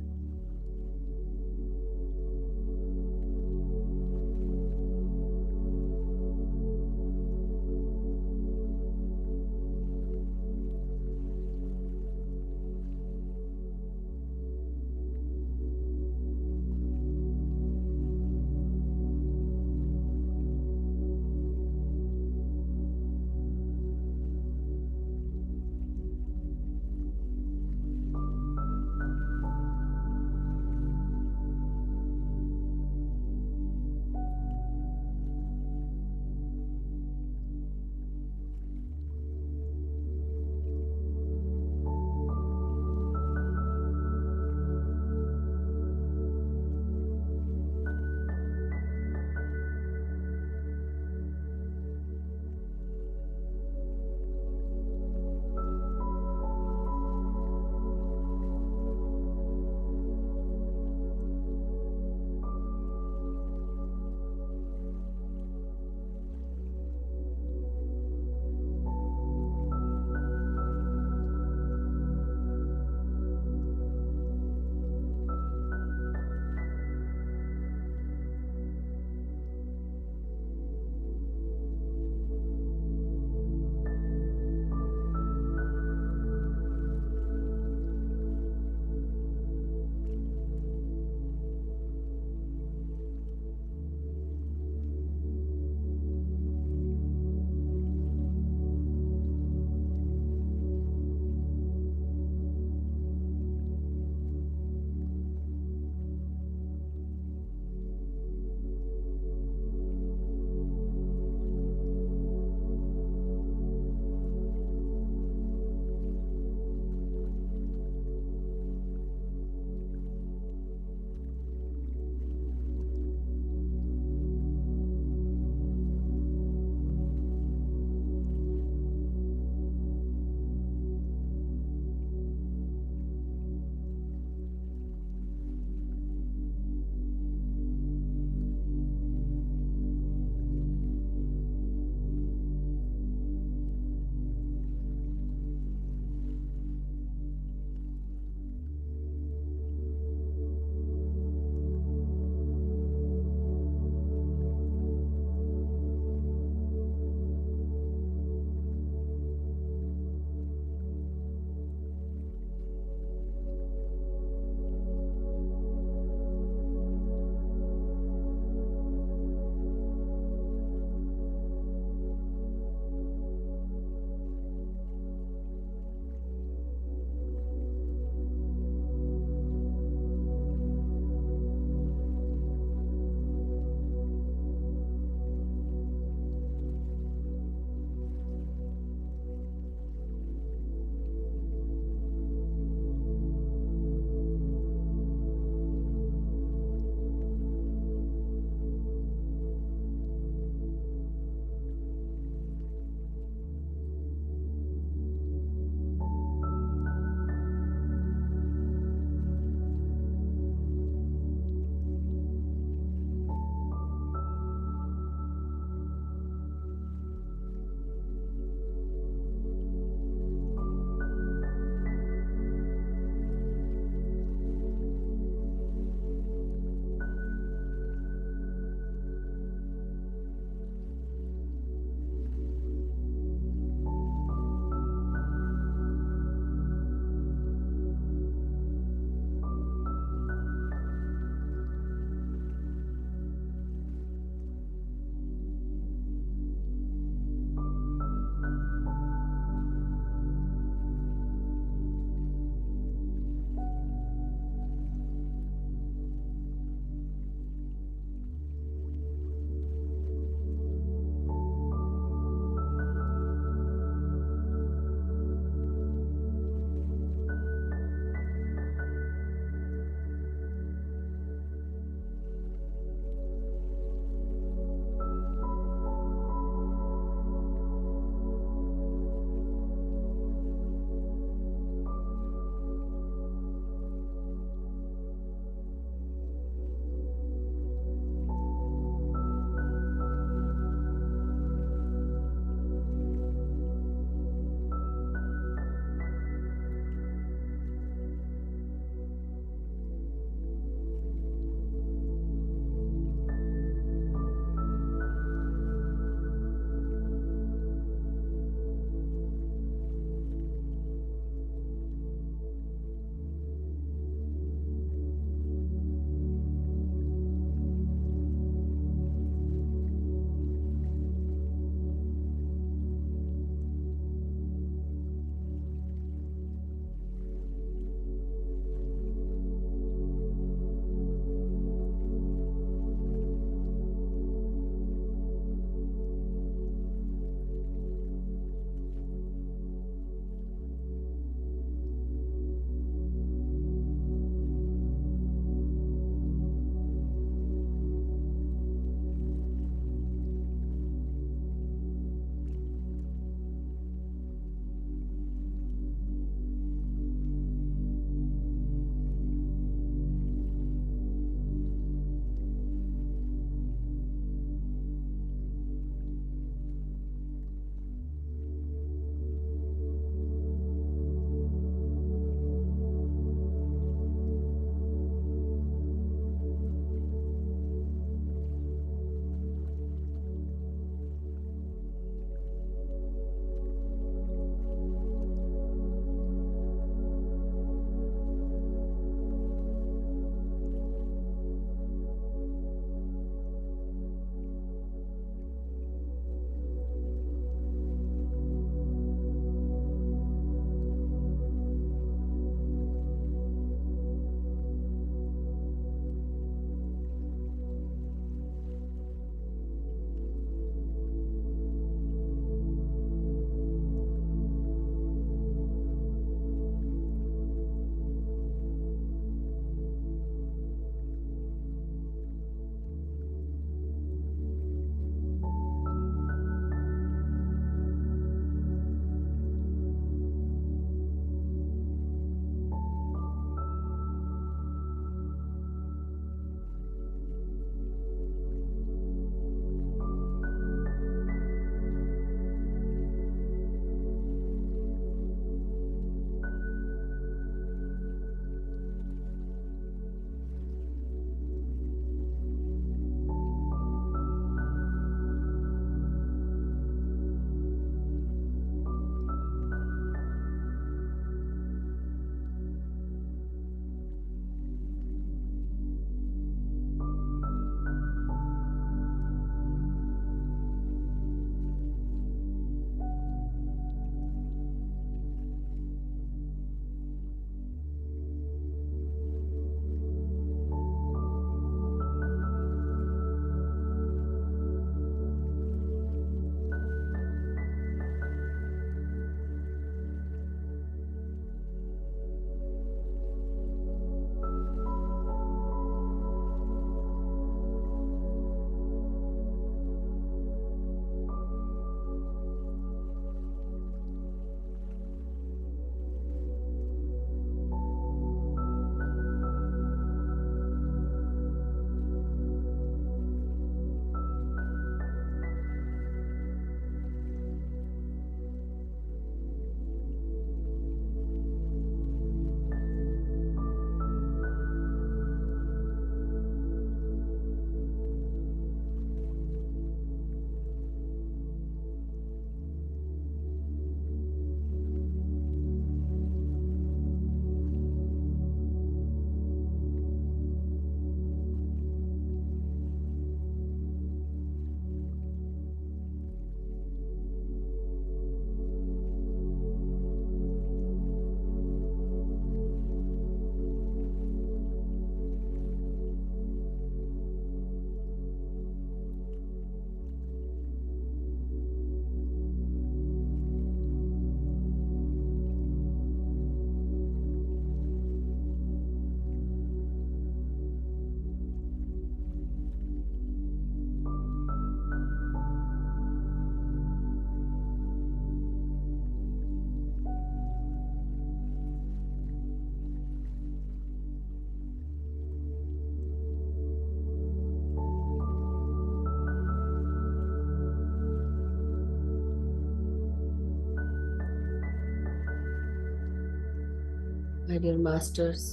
माय डियर मास्टर्स,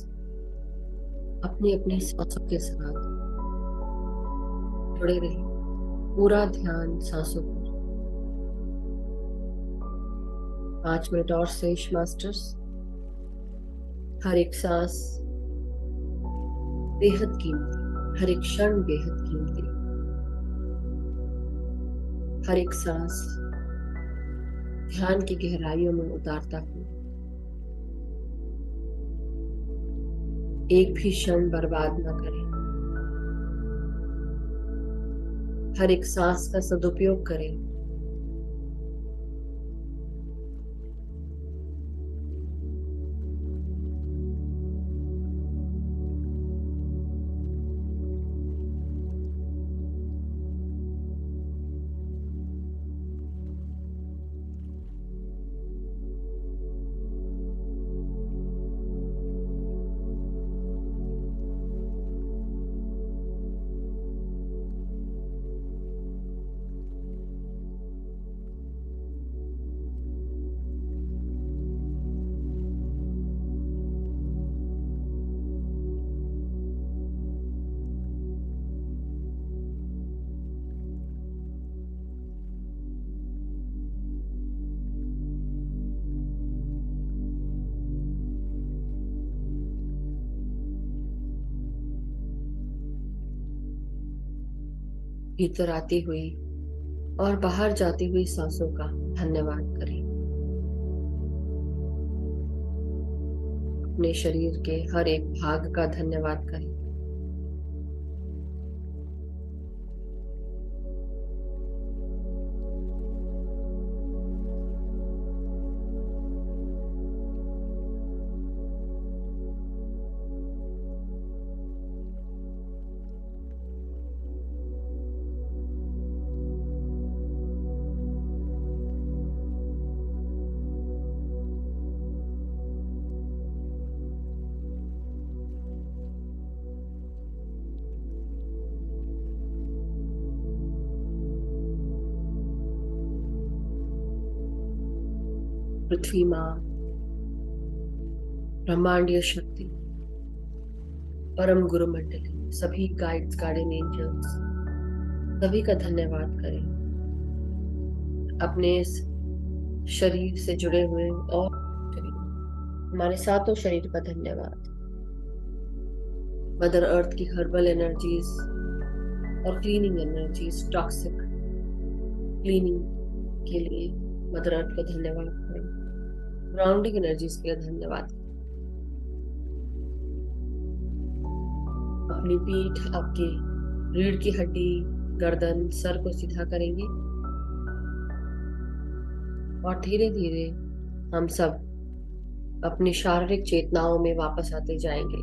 अपनी अपनी सांसों के साथ जुड़े रहिए। पूरा ध्यान सांसों पर। 5 मिनट और शेष मास्टर्स। हर एक सांस बेहद कीमती, हर एक क्षण बेहद कीमती, हर एक सांस ध्यान की गहराइयों में उतारता हूँ। एक भी क्षण बर्बाद न करें। हर एक सांस का सदुपयोग करें। भीतर आती हुई और बाहर जाती हुई सांसों का धन्यवाद करें। अपने शरीर के हर एक भाग का धन्यवाद करें। पृथ्वी माँ, ब्रह्मांडीय शक्ति, परम गुरु मंडली, सभी गाइड्स, गार्डियन एंजल्स, सभी का धन्यवाद करें। अपने इस शरीर से जुड़े हुए और शरीर, हमारे सातों शरीर का धन्यवाद। मदर अर्थ की हर्बल एनर्जीज और क्लीनिंग एनर्जीज, टॉक्सिक क्लीनिंग के लिए मदर अर्थ का धन्यवाद करें। ग्राउंडिंग एनर्जीज के लिए धन्यवाद। अपनी पीठ, आपके रीढ़ की हड्डी, गर्दन, सर को सीधा करेंगे और धीरे धीरे हम सब अपनी शारीरिक चेतनाओं में वापस आते जाएंगे।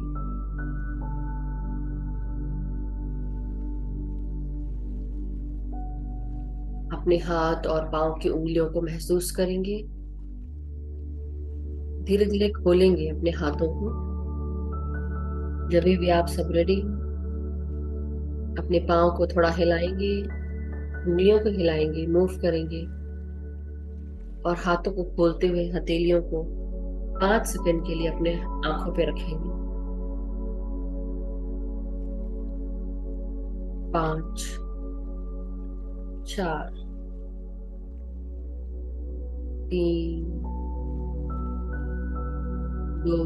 अपने हाथ और पांव की उंगलियों को महसूस करेंगे। धीरे धीरे खोलेंगे अपने हाथों को। जब भी आप सब रेडी हो, अपने पांव को थोड़ा हिलाएंगे, उंगलियों को हिलाएंगे, मूव करेंगे और हाथों को खोलते हुए हथेलियों को 5 सेकंड के लिए अपने आंखों पे रखेंगे। 5, 4, 3, 2,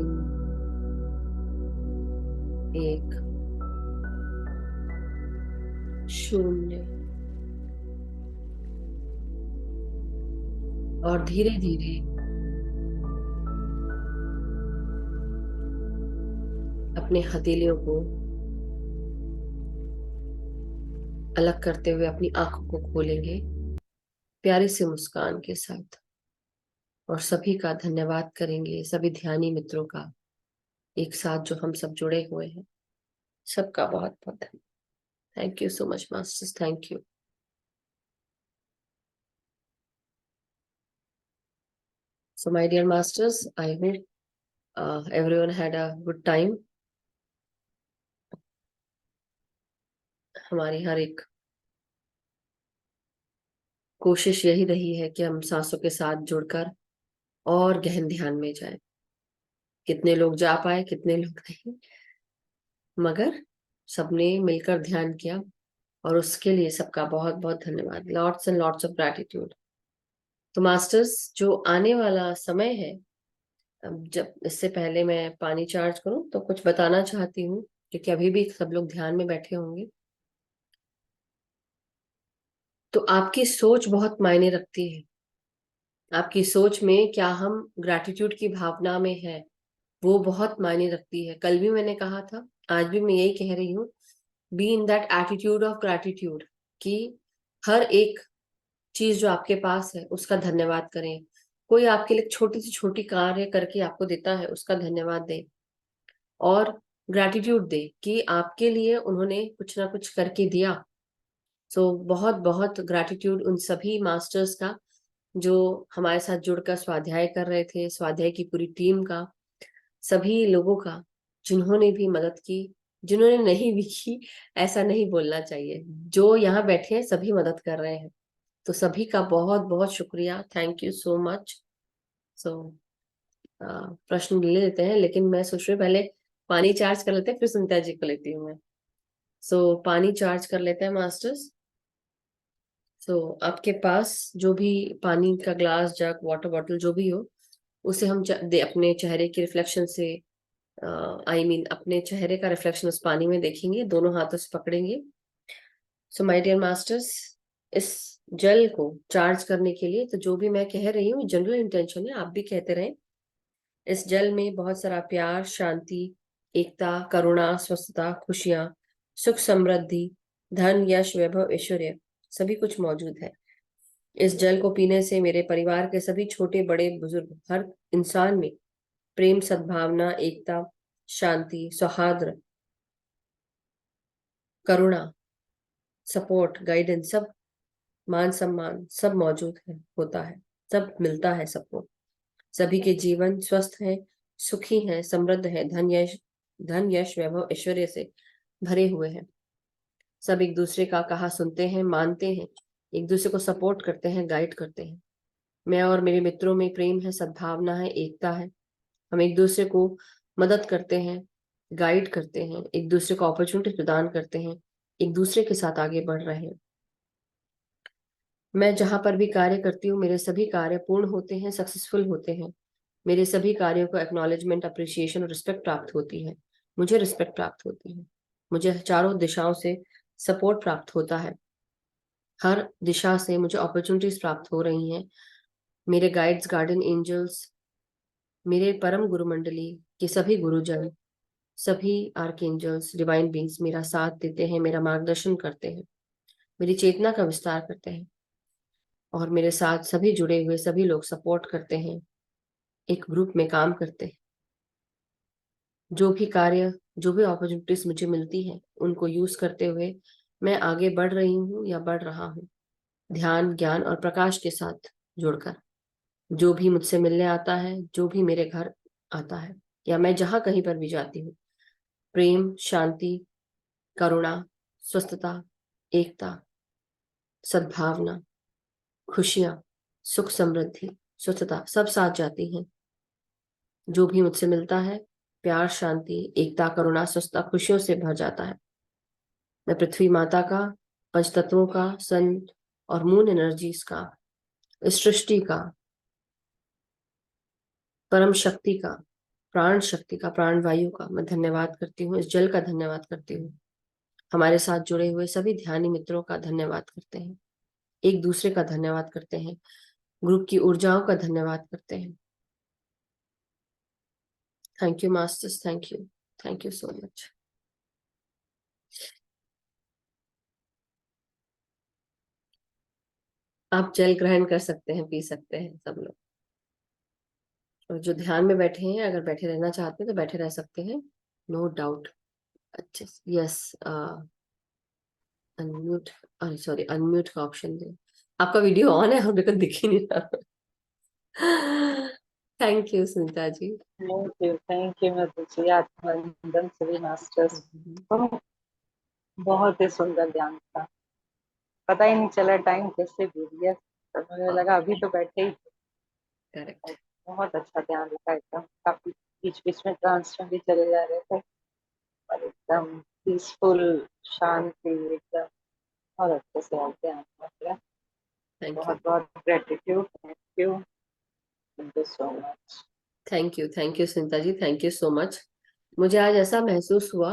1, 0। और धीरे धीरे अपने हथेलियों को अलग करते हुए अपनी आंखों को खोलेंगे प्यारे से मुस्कान के साथ और सभी का धन्यवाद करेंगे। सभी ध्यानी मित्रों का एक साथ जो हम सब जुड़े हुए हैं, सबका बहुत बहुत धन्यवाद। Thank you so much masters, thank you. So my dear masters, I hope everyone had a good time. हमारी हर एक कोशिश यही रही है कि हम सांसों के साथ जुड़कर और गहन ध्यान में जाएं। कितने लोग जा पाए, कितने लोग नहीं, मगर सबने मिलकर ध्यान किया, और उसके लिए सबका बहुत बहुत धन्यवाद। Lots and lots of gratitude. तो मास्टर्स, जो आने वाला समय है, अब जब इससे पहले मैं पानी चार्ज करूं तो कुछ बताना चाहती हूँ, क्योंकि अभी भी सब लोग ध्यान में बैठे होंगे। तो आपकी सोच बहुत मायने रखती है। आपकी सोच में क्या हम ग्रैटिट्यूड की भावना में है, वो बहुत मायने रखती है। कल भी मैंने कहा था, आज भी मैं यही कह रही हूँ, be in that attitude of gratitude, कि हर एक चीज जो आपके पास है उसका धन्यवाद करें। कोई आपके लिए छोटी से छोटी कार्य करके आपको देता है, उसका धन्यवाद दें, और ग्रैटिट्यूड दे कि आपके लिए उन्होंने कुछ ना कुछ करके दिया। सो बहुत बहुत ग्रैटिट्यूड उन सभी मास्टर्स का जो हमारे साथ जुड़कर स्वाध्याय कर रहे थे, स्वाध्याय की पूरी टीम का, सभी लोगों का जिन्होंने भी मदद की, जिन्होंने नहीं भी की, ऐसा नहीं बोलना चाहिए, जो यहाँ बैठे हैं सभी मदद कर रहे हैं। तो सभी का बहुत बहुत शुक्रिया, थैंक यू सो मच। सो प्रश्न ले लेते हैं, लेकिन मैं सोच रही हूँ पहले पानी चार्ज कर लेते हैं, फिर सुनीता जी को लेती हूँ मैं। सो पानी चार्ज कर लेते हैं मास्टर्स। सो आपके पास जो भी पानी का ग्लास, जग, वाटर बॉटल जो भी हो, उसे हम अपने चेहरे की रिफ्लेक्शन से, अपने चेहरे का रिफ्लेक्शन उस पानी में देखेंगे, दोनों हाथों से पकड़ेंगे। सो माय डियर मास्टर्स, इस जल को चार्ज करने के लिए, तो जो भी मैं कह रही हूँ जनरल इंटेंशन है, आप भी कहते रहें। इस जल में बहुत सारा प्यार, शांति, एकता, करुणा, स्वस्थता, खुशियां, सुख, समृद्धि, धन, यश, वैभव, ऐश्वर्य, सभी कुछ मौजूद है। इस जल को पीने से मेरे परिवार के सभी छोटे बड़े बुजुर्ग, हर इंसान में प्रेम, सद्भावना, एकता, शांति, सौहार्द, करुणा, सपोर्ट, गाइडेंस, सब, मान सम्मान, सब मौजूद है, होता है, सब मिलता है सबको। सभी के जीवन स्वस्थ है, सुखी है, समृद्ध है, धन यश वैभव ऐश्वर्य से भरे हुए हैं। सब एक दूसरे का कहा सुनते हैं, मानते हैं, एक दूसरे को सपोर्ट करते हैं, गाइड करते हैं। मैं और मेरे मित्रों में प्रेम है, सद्भावना है, एकता है। हम एक दूसरे को मदद करते हैं, गाइड करते हैं, एक दूसरे को अपॉर्चुनिटी प्रदान करते हैं, एक दूसरे के साथ आगे बढ़ रहे हैं। मैं जहां पर भी कार्य करती हूँ, मेरे सभी कार्य पूर्ण होते हैं, सक्सेसफुल होते हैं। मेरे सभी कार्यों को एक्नॉलेजमेंट, अप्रिसिएशन और रिस्पेक्ट प्राप्त होती है। मुझे रिस्पेक्ट प्राप्त होती है। मुझे चारों दिशाओं से सपोर्ट प्राप्त होता है। हर दिशा से मुझे अपॉर्चुनिटीज प्राप्त हो रही हैं। मेरे गाइड्स, गार्डन एंजल्स, मेरे परम गुरु मंडली के सभी गुरुजन, सभी आर्कएंजल्स, डिवाइन बींग्स मेरा साथ देते हैं, मेरा मार्गदर्शन करते हैं, मेरी चेतना का विस्तार करते हैं, और मेरे साथ सभी जुड़े हुए सभी लोग सपोर्ट करते हैं, एक ग्रुप में काम करते हैं। जो भी कार्य, जो भी अपॉर्चुनिटीज मुझे मिलती है, उनको यूज करते हुए मैं आगे बढ़ रही हूँ या बढ़ रहा हूँ, ध्यान, ज्ञान और प्रकाश के साथ जुड़कर। जो भी मुझसे मिलने आता है, जो भी मेरे घर आता है, या मैं जहां कहीं पर भी जाती हूँ, प्रेम, शांति, करुणा, स्वस्थता, एकता, सद्भावना, खुशियां, सुख, समृद्धि, स्वच्छता, सब साथ जाती हैं। जो भी मुझसे मिलता है, प्यार, शांति, एकता, करुणा, स्वस्थता, खुशियों से भर जाता है। मैं पृथ्वी माता का, पंचतत्वों का, सन और मून एनर्जीज का, इस सृष्टि का, परम शक्ति का, प्राण शक्ति का, प्राण वायु का मैं धन्यवाद करती हूँ। इस जल का धन्यवाद करती हूँ। हमारे साथ जुड़े हुए सभी ध्यानी मित्रों का धन्यवाद करते हैं, एक दूसरे का धन्यवाद करते हैं, ग्रुप की ऊर्जाओं का धन्यवाद करते हैं। Thank you masters, thank you so much. आप जल ग्रहण कर सकते हैं, पी सकते हैं सब लोग, और जो ध्यान में बैठे हैं, अगर बैठे रहना चाहते हैं तो बैठे रह सकते हैं, नो डाउट। अच्छे से, यस, अनम्यूट, अरे सॉरी, अनम्यूट का ऑप्शन दे। आपका वीडियो ऑन है और मेरे को दिख ही नहीं रहा। Thank you Sunita ji. Thank you Madhu ji, आत्मनिंदन सभी मास्टर्स। बहुत बहुत ही सुंदर ध्यान था, पता ही नहीं चला टाइम कैसे बीत गया, तो मुझे लगा अभी तो बैठे ही थे। करेक्ट। बहुत अच्छा ध्यान लगा एकदम, काफी बीच बीच में ट्रांस में भी चले जा रहे थे, और एकदम पीसफुल, शांति एकदम, और अच्छे से आके आना पड़ा। थैंक यू, बहुत बहुत gratitude, thank you so much. Thank you Sunita ji, thank you so much. मुझे आज ऐसा महसूस हुआ,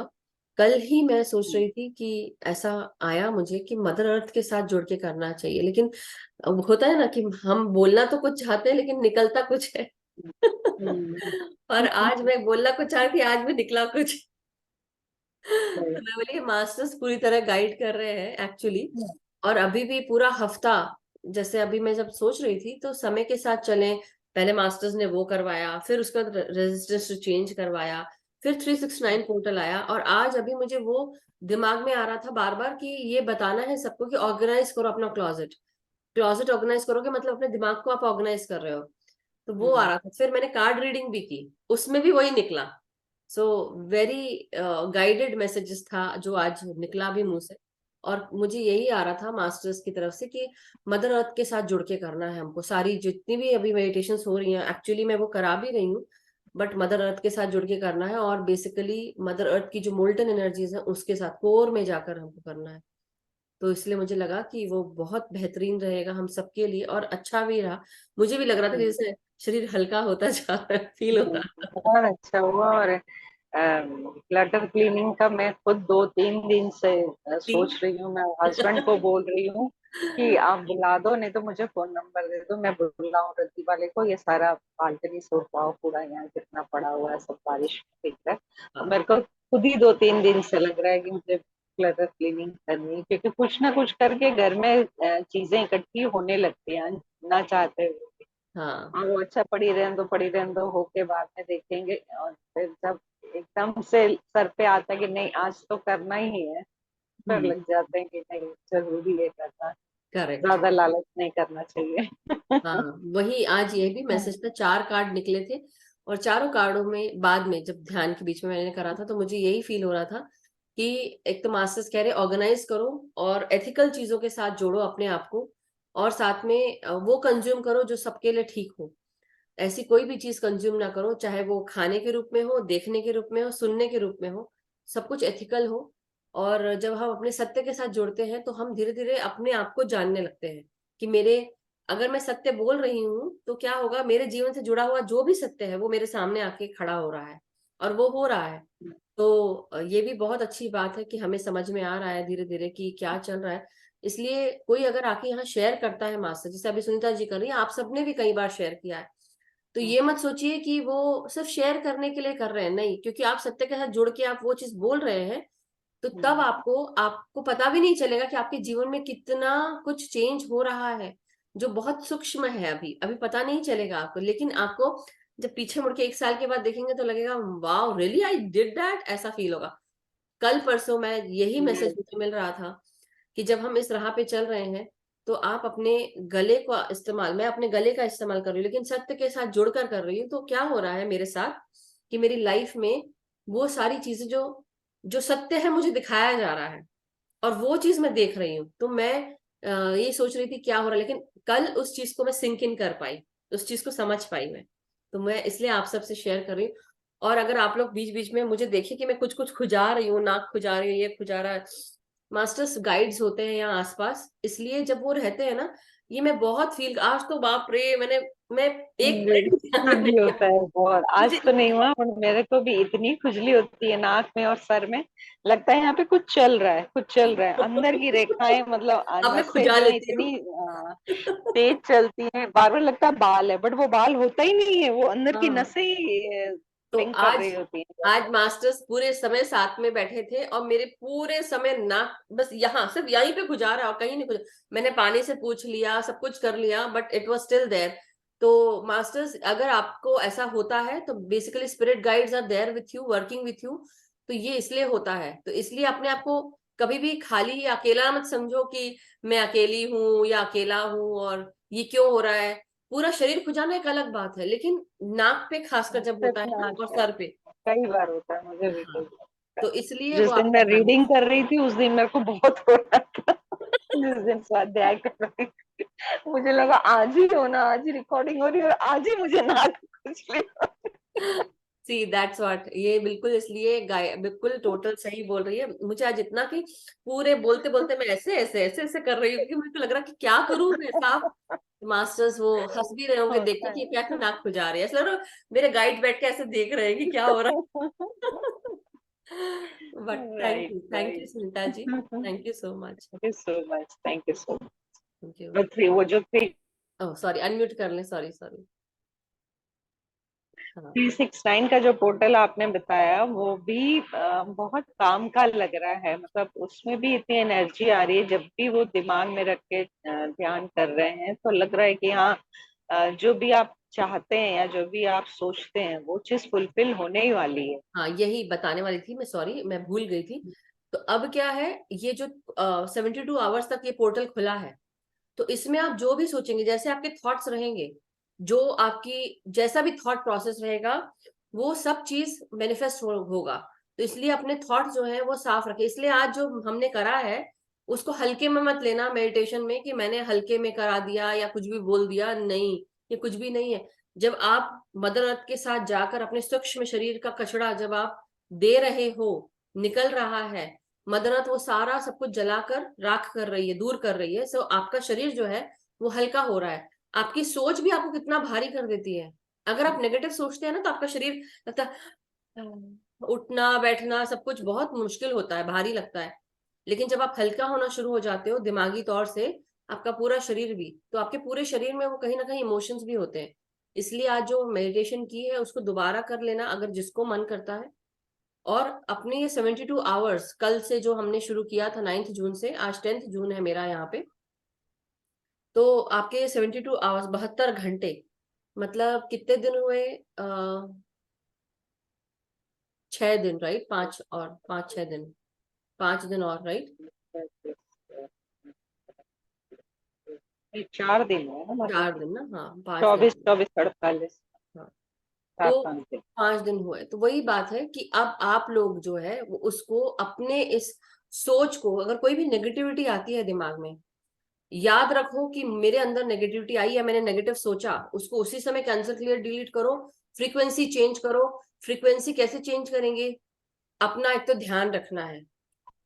कल ही मैं सोच रही थी कि ऐसा आया मुझे कि मदर अर्थ के साथ जुड़ के करना चाहिए, लेकिन अब होता है ना कि हम बोलना तो कुछ चाहते हैं लेकिन निकलता कुछ है। और आज मैं बोलना कुछ चाहती थी, आज भी निकला कुछ। तो मैं बोली मास्टर्स पूरी तरह गाइड कर रहे हैं एक्चुअली। और अभी भी पूरा हफ्ता, जैसे अभी मैं जब सोच रही थी तो समय के साथ चलें, पहले मास्टर्स ने वो करवाया, फिर उसके बाद रेजिस्टेंस चेंज करवाया, फिर 369 पोर्टल आया, और आज अभी मुझे वो दिमाग में आ रहा था बार बार कि ये बताना है सबको कि ऑर्गेनाइज करो अपना क्लॉजेट। क्लॉजेट ऑर्गेनाइज करोगे मतलब अपने दिमाग को आप ऑर्गेनाइज कर रहे हो। तो वो आ रहा था, फिर मैंने कार्ड रीडिंग भी की, उसमें भी वही निकला। सो वेरी गाइडेड मैसेजेस था जो आज निकला भी मुंह से। और मुझे यही आ रहा था मास्टर्स की तरफ से कि मदर अर्थ के साथ जुड़ के करना है हमको, सारी जितनी भी अभी मेडिटेशंस हो रही हैं एक्चुअली मैं वो करा भी रही हूँ, बट मदर अर्थ के साथ जुड़ के करना है, और बेसिकली मदर अर्थ की जो मोल्टन एनर्जीज है उसके साथ कोर में जाकर हमको करना है। तो इसलिए मुझे लगा कि वो बहुत बेहतरीन रहेगा हम सबके लिए, और अच्छा भी रहा। मुझे भी लग रहा था कि जैसे शरीर हल्का होता जा रहा है, फील होता है। बहुत अच्छा हुआ। और क्लटर क्लीनिंग का मैं खुद 2-3 दिन से तीन। सोच रही हूँ, मैं हस्बैंड को बोल रही हूँ कि आप बुला दो, नहीं तो मुझे फोन नंबर दे दो, मैं बुलाऊं रद्दी वाले को, ये सारा बालकनी से उठाओ पूरा, यहाँ कितना पड़ा हुआ है सब बारिश में दिख रहा है। और हाँ। मेरे को खुद ही 2-3 दिन से लग रहा है कि मुझे क्लटर क्लीनिंग करनी है, क्योंकि कुछ ना कुछ करके घर में चीजें इकट्ठी होने लगती हैं ना चाहते हुए। हाँ। हाँ, वो अच्छा, पड़ी रहने दो, होके बाद में देखेंगे। और फिर जब एकदम से सर पे आता है कि नहीं आज तो करना ही है, फिर हम्म। लग जाते हैं कि नहीं जरूरी है करना, करेक्ट। ज्यादा लालच नहीं करना चाहिए। हाँ, वही आज ये भी मैसेज था, 4 कार्ड निकले थे, और चारों कार्डों में बाद में जब ध्यान के बीच में मैंने करा था तो मुझे यही फील हो रहा था कि एक तो मास्टर्स कह रहे ऑर्गेनाइज करो और एथिकल चीजों के साथ जोड़ो अपने आप को, और साथ में वो कंज्यूम करो जो सबके लिए ठीक हो। ऐसी कोई भी चीज कंज्यूम ना करो, चाहे वो खाने के रूप में हो, देखने के रूप में हो, सुनने के रूप में हो, सब कुछ एथिकल हो। और जब हम अपने सत्य के साथ जुड़ते हैं तो हम धीरे धीरे अपने आप को जानने लगते हैं कि मेरे, अगर मैं सत्य बोल रही हूँ तो क्या होगा, मेरे जीवन से जुड़ा हुआ जो भी सत्य है वो मेरे सामने आके खड़ा हो रहा है, और वो हो रहा है। तो ये भी बहुत अच्छी बात है कि हमें समझ में आ रहा है धीरे धीरे कि क्या चल रहा है। इसलिए कोई अगर आके यहाँ शेयर करता है मास्टर, जैसे अभी सुनीता जी कर रही है, आप सबने भी कई बार शेयर किया है, तो ये मत सोचिए कि वो सिर्फ शेयर करने के लिए कर रहे हैं, नहीं, क्योंकि आप सत्य के साथ जुड़ के आप वो चीज बोल रहे हैं, तो तब आपको आपको पता भी नहीं चलेगा कि आपके जीवन में कितना कुछ चेंज हो रहा है, जो बहुत सूक्ष्म है, अभी अभी पता नहीं चलेगा आपको, लेकिन आपको जब पीछे मुड़ के 1 साल के बाद देखेंगे तो लगेगा wow really I did that, ऐसा फील होगा। कल परसों मैं यही मैसेज मुझे मिल रहा था कि जब हम इस राह पे चल रहे हैं तो आप अपने गले का इस्तेमाल, मैं अपने गले का इस्तेमाल कर रही हूँ लेकिन सत्य के साथ जुड़कर कर रही हूँ, तो क्या हो रहा है मेरे साथ कि मेरी लाइफ में वो सारी चीजें जो जो सत्य है मुझे दिखाया जा रहा है, और वो चीज मैं देख रही हूँ, तो मैं ये सोच रही थी क्या हो रहा है, लेकिन कल उस चीज को मैं सिंक इन कर पाई, उस चीज को समझ पाई मैं। तो मैं इसलिए आप सबसे शेयर कर रही हूँ। और अगर आप लोग बीच बीच में मुझे देखे कि मैं कुछ कुछ खुजा रही हूँ, नाक खुजा रही हूँ, ये खुजा रहा है, मास्टर्स गाइड्स होते हैं यहाँ आसपास, इसलिए जब वो रहते हैं ना, ये मैं बहुत फील, आज तो बाप रे, मैं एक मुझे मिनट भी ध्यान खुजली नहीं होता किया। है बहुत, आज मुझे तो नहीं हुआ, पर मेरे को भी इतनी खुजली होती है नाक में और सर में, लगता है यहाँ पे कुछ चल रहा है, कुछ चल रहा है, अंदर की रेखाएं मतलब अब मैं नसें खुजा जो है लेती हूँ। इतनी तेज चलती हैं, बार बार लगता है बाल है, बट वो बाल होता ही नहीं है, वो अंदर की हाँ। नसें ही तो ब्लिंक कर आज रही होती आज मास्टर्स पूरे समय साथ में बैठे थे और मेरे पूरे समय नाक बस यहाँ सिर्फ यहीं पे खुजा रहा, और कहीं नहीं खुजा। मैंने पानी से पूछ लिया, सब कुछ कर लिया, but it was still there. तो मास्टर्स अगर आपको ऐसा होता है तो basically spirit guides are there with you, working with you. तो ये इसलिए होता है, तो इसलिए अपने आप को कभी भी खाली या अकेला मत समझो कि मैं अकेली हूँ या अकेला हूँ और ये क्यों हो रहा है। पूरा शरीर खुजाना एक अलग बात है, लेकिन नाक पे खासकर है। जब सिर्फ होता है ना, नाक और पे सर पे। कई बार होता है, मुझे भी कई हाँ, बार होता तो है। इसलिए वो जिस दिन आपको मैं ध्यान रीडिंग कर रही थी उस दिन मेरे को बहुत हो रहा था। जिस दिन स्वाध्याय कर रही थी, मुझे लगा आज ही होना, आज ही रिकॉर्डिंग हो रही है और आज ही मुझे नाक खुजली। सी दैट्स व्हाट, ये बिल्कुल इसलिए बिल्कुल टोटल सही बोल रही है। मुझे आज इतना कि पूरे बोलते बोलते मैं ऐसे ऐसे ऐसे ऐसे कर रही हूँ कि मुझे लग रहा कि क्या करूं मैं साहब। मास्टर्स वो हंस भी रहे होंगे देख के होता कि है। क्या की नाक खुजा रही है, ऐसा लग रहा है मेरे गाइड बैठ के ऐसे देख रहे हैं कि क्या हो रहा है। But right thank you right. Sunita ji, thank you so much. Thank you so much, thank you so much. Thank you. और फिर वो जो ओह सॉरी, अनम्यूट कर लें, सॉरी सॉरी। हाँ 369 का जो पोर्टल आपने बताया वो भी बहुत काम का लग रहा है। मतलब उसमें भी इतनी एनर्जी आ रही है, जब भी वो दिमाग में रख के ध्यान कर रहे हैं तो लग रहा है कि हाँ, जो भी आप चाहते हैं या जो भी आप सोचते हैं वो चीज फुलफिल होने ही वाली है। हाँ, यही बताने वाली थी मैं, सॉरी मैं भूल गई थी। तो अब क्या है, ये जो 72 आवर्स तक ये पोर्टल खुला है, तो इसमें आप जो भी सोचेंगे, जैसे आपके थॉट्स रहेंगे, जो आपकी जैसा भी थॉट प्रोसेस रहेगा, वो सब चीज मैनिफेस्ट होगा। तो इसलिए अपने थॉट जो है वो साफ रखें। इसलिए आज जो हमने करा है उसको हल्के में मत लेना मेडिटेशन में, कि मैंने हल्के में करा दिया या कुछ भी बोल दिया, नहीं, ये कुछ भी नहीं है। जब आप मदर अर्थ के साथ जाकर अपने सूक्ष्म शरीर का कचरा जब आप दे रहे हो, निकल रहा है, मदर अर्थ वो सारा सब कुछ जलाकर राख कर रही है, दूर कर रही है। सो आपका शरीर जो है वो हल्का हो रहा है। आपकी सोच भी आपको कितना भारी कर देती है। अगर आप नेगेटिव सोचते हैं ना तो आपका शरीर लगता है, उठना बैठना सब कुछ बहुत मुश्किल होता है, भारी लगता है। लेकिन जब आप हल्का होना शुरू हो जाते हो दिमागी तौर से, आपका पूरा शरीर भी, तो आपके पूरे शरीर में वो कहीं ना कहीं इमोशंस भी होते हैं। इसलिए आज जो मेडिटेशन की है उसको दोबारा कर लेना अगर जिसको मन करता है। और अपने ये 72 आवर्स कल से जो हमने शुरू किया था 9 जून से, आज 10 जून है मेरा यहाँ पे, तो आपके 72 आवर्स 72 घंटे, मतलब कितने दिन हुए, 6 दिन राइट, 5 और 5 6 दिन, 5 दिन और राइट, 4 दिन है ना, मतलब 4 दिन ना, हाँ 5 दिन। 24 24 48, हाँ, चार तो पाँच दिन 5 दिन हुए, तो वही बात है कि अब आप लोग जो है वो उसको अपने इस सोच को, अगर कोई भी नेगेटिविटी आती है दिमाग में, याद रखो कि मेरे अंदर नेगेटिविटी आई है, मैंने नेगेटिव सोचा, उसको उसी समय कैंसिल क्लियर डिलीट करो, फ्रीक्वेंसी चेंज करो। फ्रीक्वेंसी कैसे चेंज करेंगे? अपना एक तो ध्यान रखना है,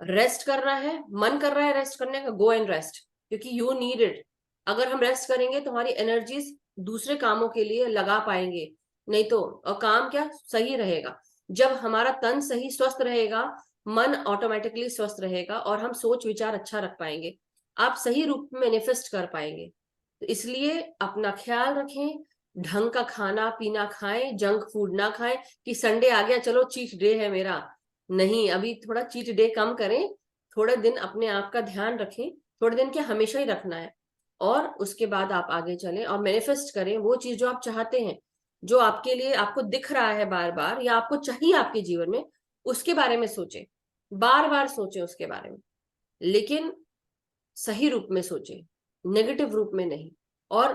रेस्ट करना है, मन कर रहा है रेस्ट करने का, गो एंड रेस्ट, क्योंकि यू नीड इट। अगर हम रेस्ट करेंगे तो हमारी एनर्जीज दूसरे कामों के लिए लगा पाएंगे। नहीं तो, और काम क्या सही रहेगा, जब हमारा तन सही स्वस्थ रहेगा, मन ऑटोमेटिकली स्वस्थ रहेगा और हम सोच विचार अच्छा रख पाएंगे, आप सही रूप में मैनिफेस्ट कर पाएंगे। तो इसलिए अपना ख्याल रखें, ढंग का खाना पीना खाएं, जंक फूड ना खाएं कि संडे आ गया चलो चीट डे है मेरा। नहीं, अभी थोड़ा चीट डे कम करें, थोड़े दिन अपने आप का ध्यान रखें, थोड़े दिन क्या हमेशा ही रखना है। और उसके बाद आप आगे चलें और मैनिफेस्ट करें वो चीज जो आप चाहते हैं, जो आपके लिए आपको दिख रहा है बार बार या आपको चाहिए आपके जीवन में, उसके बारे में सोचें, बार बार सोचें उसके बारे में, लेकिन सही रूप में सोचें, नेगेटिव रूप में नहीं। और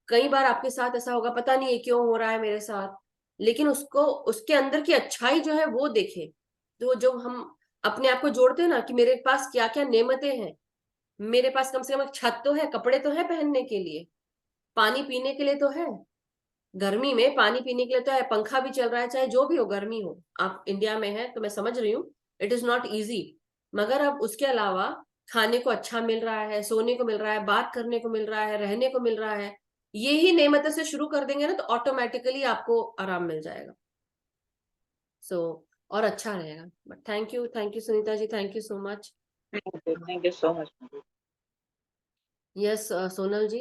कई बार आपके साथ ऐसा होगा, पता नहीं ये क्यों हो रहा है मेरे साथ, लेकिन उसको, उसके अंदर की अच्छाई जो है वो देखें। तो जो हम अपने आप को जोड़ते हैं ना कि मेरे पास क्या क्या नेमतें हैं, मेरे पास कम से कम एक छत तो है, कपड़े तो है पहनने के लिए, पानी पीने के लिए तो है, गर्मी में पानी पीने के लिए तो है, पंखा भी चल रहा है, चाहे जो भी हो, गर्मी हो, आप इंडिया में है तो मैं समझ रही हूँ, इट इज नॉट इजी। मगर अब उसके अलावा खाने को अच्छा मिल रहा है, सोने को मिल रहा है, बात करने को मिल रहा है, रहने को मिल रहा है, ये ही नेमतें से शुरू कर देंगे ना तो ऑटोमेटिकली आपको आराम मिल जाएगा। सो और अच्छा रहेगा। But thank you Sunita ji, thank you so much. Thank you so much. Yes Sonal ji.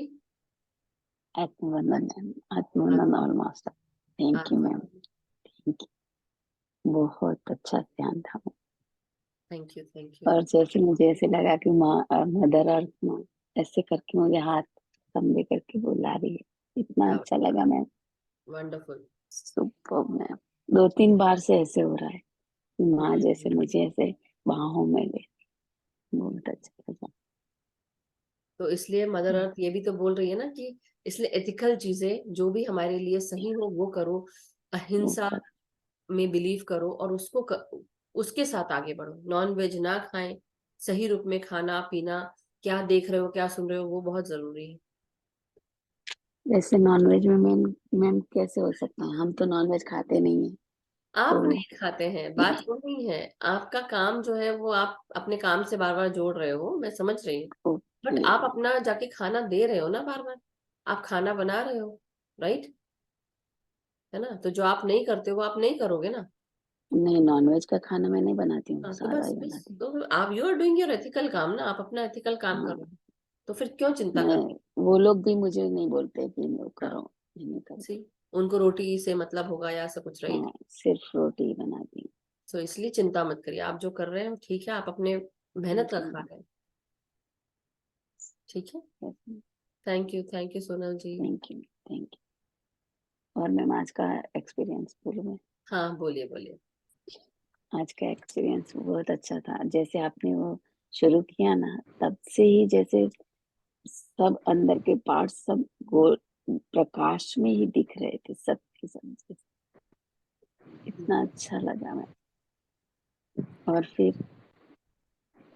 आत्मवंदन मैम, आत्मवंदन और master. Thank you ma'am, thank you, बहुत अच्छा ध्यान था। Thank you thank you. और जैसे मुझे ऐसे लगा कि माँ, मदर अर्थ माँ ऐसे करके मुझे हाथ कंधे करके बुला रही है, इतना अच्छा लगा मैम। वंडरफुल। सुपर मैम, 2 3 बार से ऐसे हो रहा है कि माँ जैसे मुझे ऐसे बाहों में ले, बहुत अच्छा लगा। तो इसलिए मदर अर्थ ये भी तो बोल रही है ना कि इसलिए एथिकल चीजें जो भी हमारे लिए सही हो वो करो, अहिंसा ऊपर में बिलीव करो और उसके साथ आगे बढ़ो, नॉन वेज ना खाएं, सही रूप में खाना पीना, क्या देख रहे हो क्या सुन रहे हो वो बहुत जरूरी है। जैसे नॉनवेज में मैम, मैम कैसे हो सकता है, हम तो नॉनवेज खाते नहीं है। आप तो नहीं खाते हैं, बात वो नहीं है। आपका काम जो है वो आप अपने काम से बार बार जोड़ रहे हो, मैं समझ रही हूँ। ओके। बट आप अपना जाके खाना दे रहे हो ना बार बार, आप खाना बना रहे हो, राइट, है ना? तो जो आप नहीं करते वो आप नहीं करोगे ना। नहीं, नॉनवेज का खाना मैं नहीं बनाती हूँ, हाँ, तो सादा बस ही बस बनाती हूँ। तो आप you are doing your ethical काम ना, आप अपना एथिकल काम हाँ, करो। तो फिर क्यों चिंता मैं, कर। वो लोग भी मुझे नहीं बोलते कि लो हाँ, करो, मैं नहीं सी, करती। उनको रोटी से मतलब होगा या ऐसा कुछ, राइट। हाँ, सिर्फ रोटी ही बनाती सो इसलिए चिंता मत करिए, आप जो कर रहे हैं ठीक है, आप अपने मेहनत का खा हूँ। रहे हैं। ठीक है। Thank you Sonal ji. Thank you, thank you. और मैम, आज का एक्सपीरियंस बोलूँ मैं? हाँ, बोलिए बोलिए। आज का एक्सपीरियंस बहुत अच्छा था। जैसे आपने वो शुरू किया ना, तब से ही जैसे सब अंदर के पार्ट्स सब गोल प्रकाश में ही दिख रहे थे, सब के सब। इतना अच्छा लगा मैं। और फिर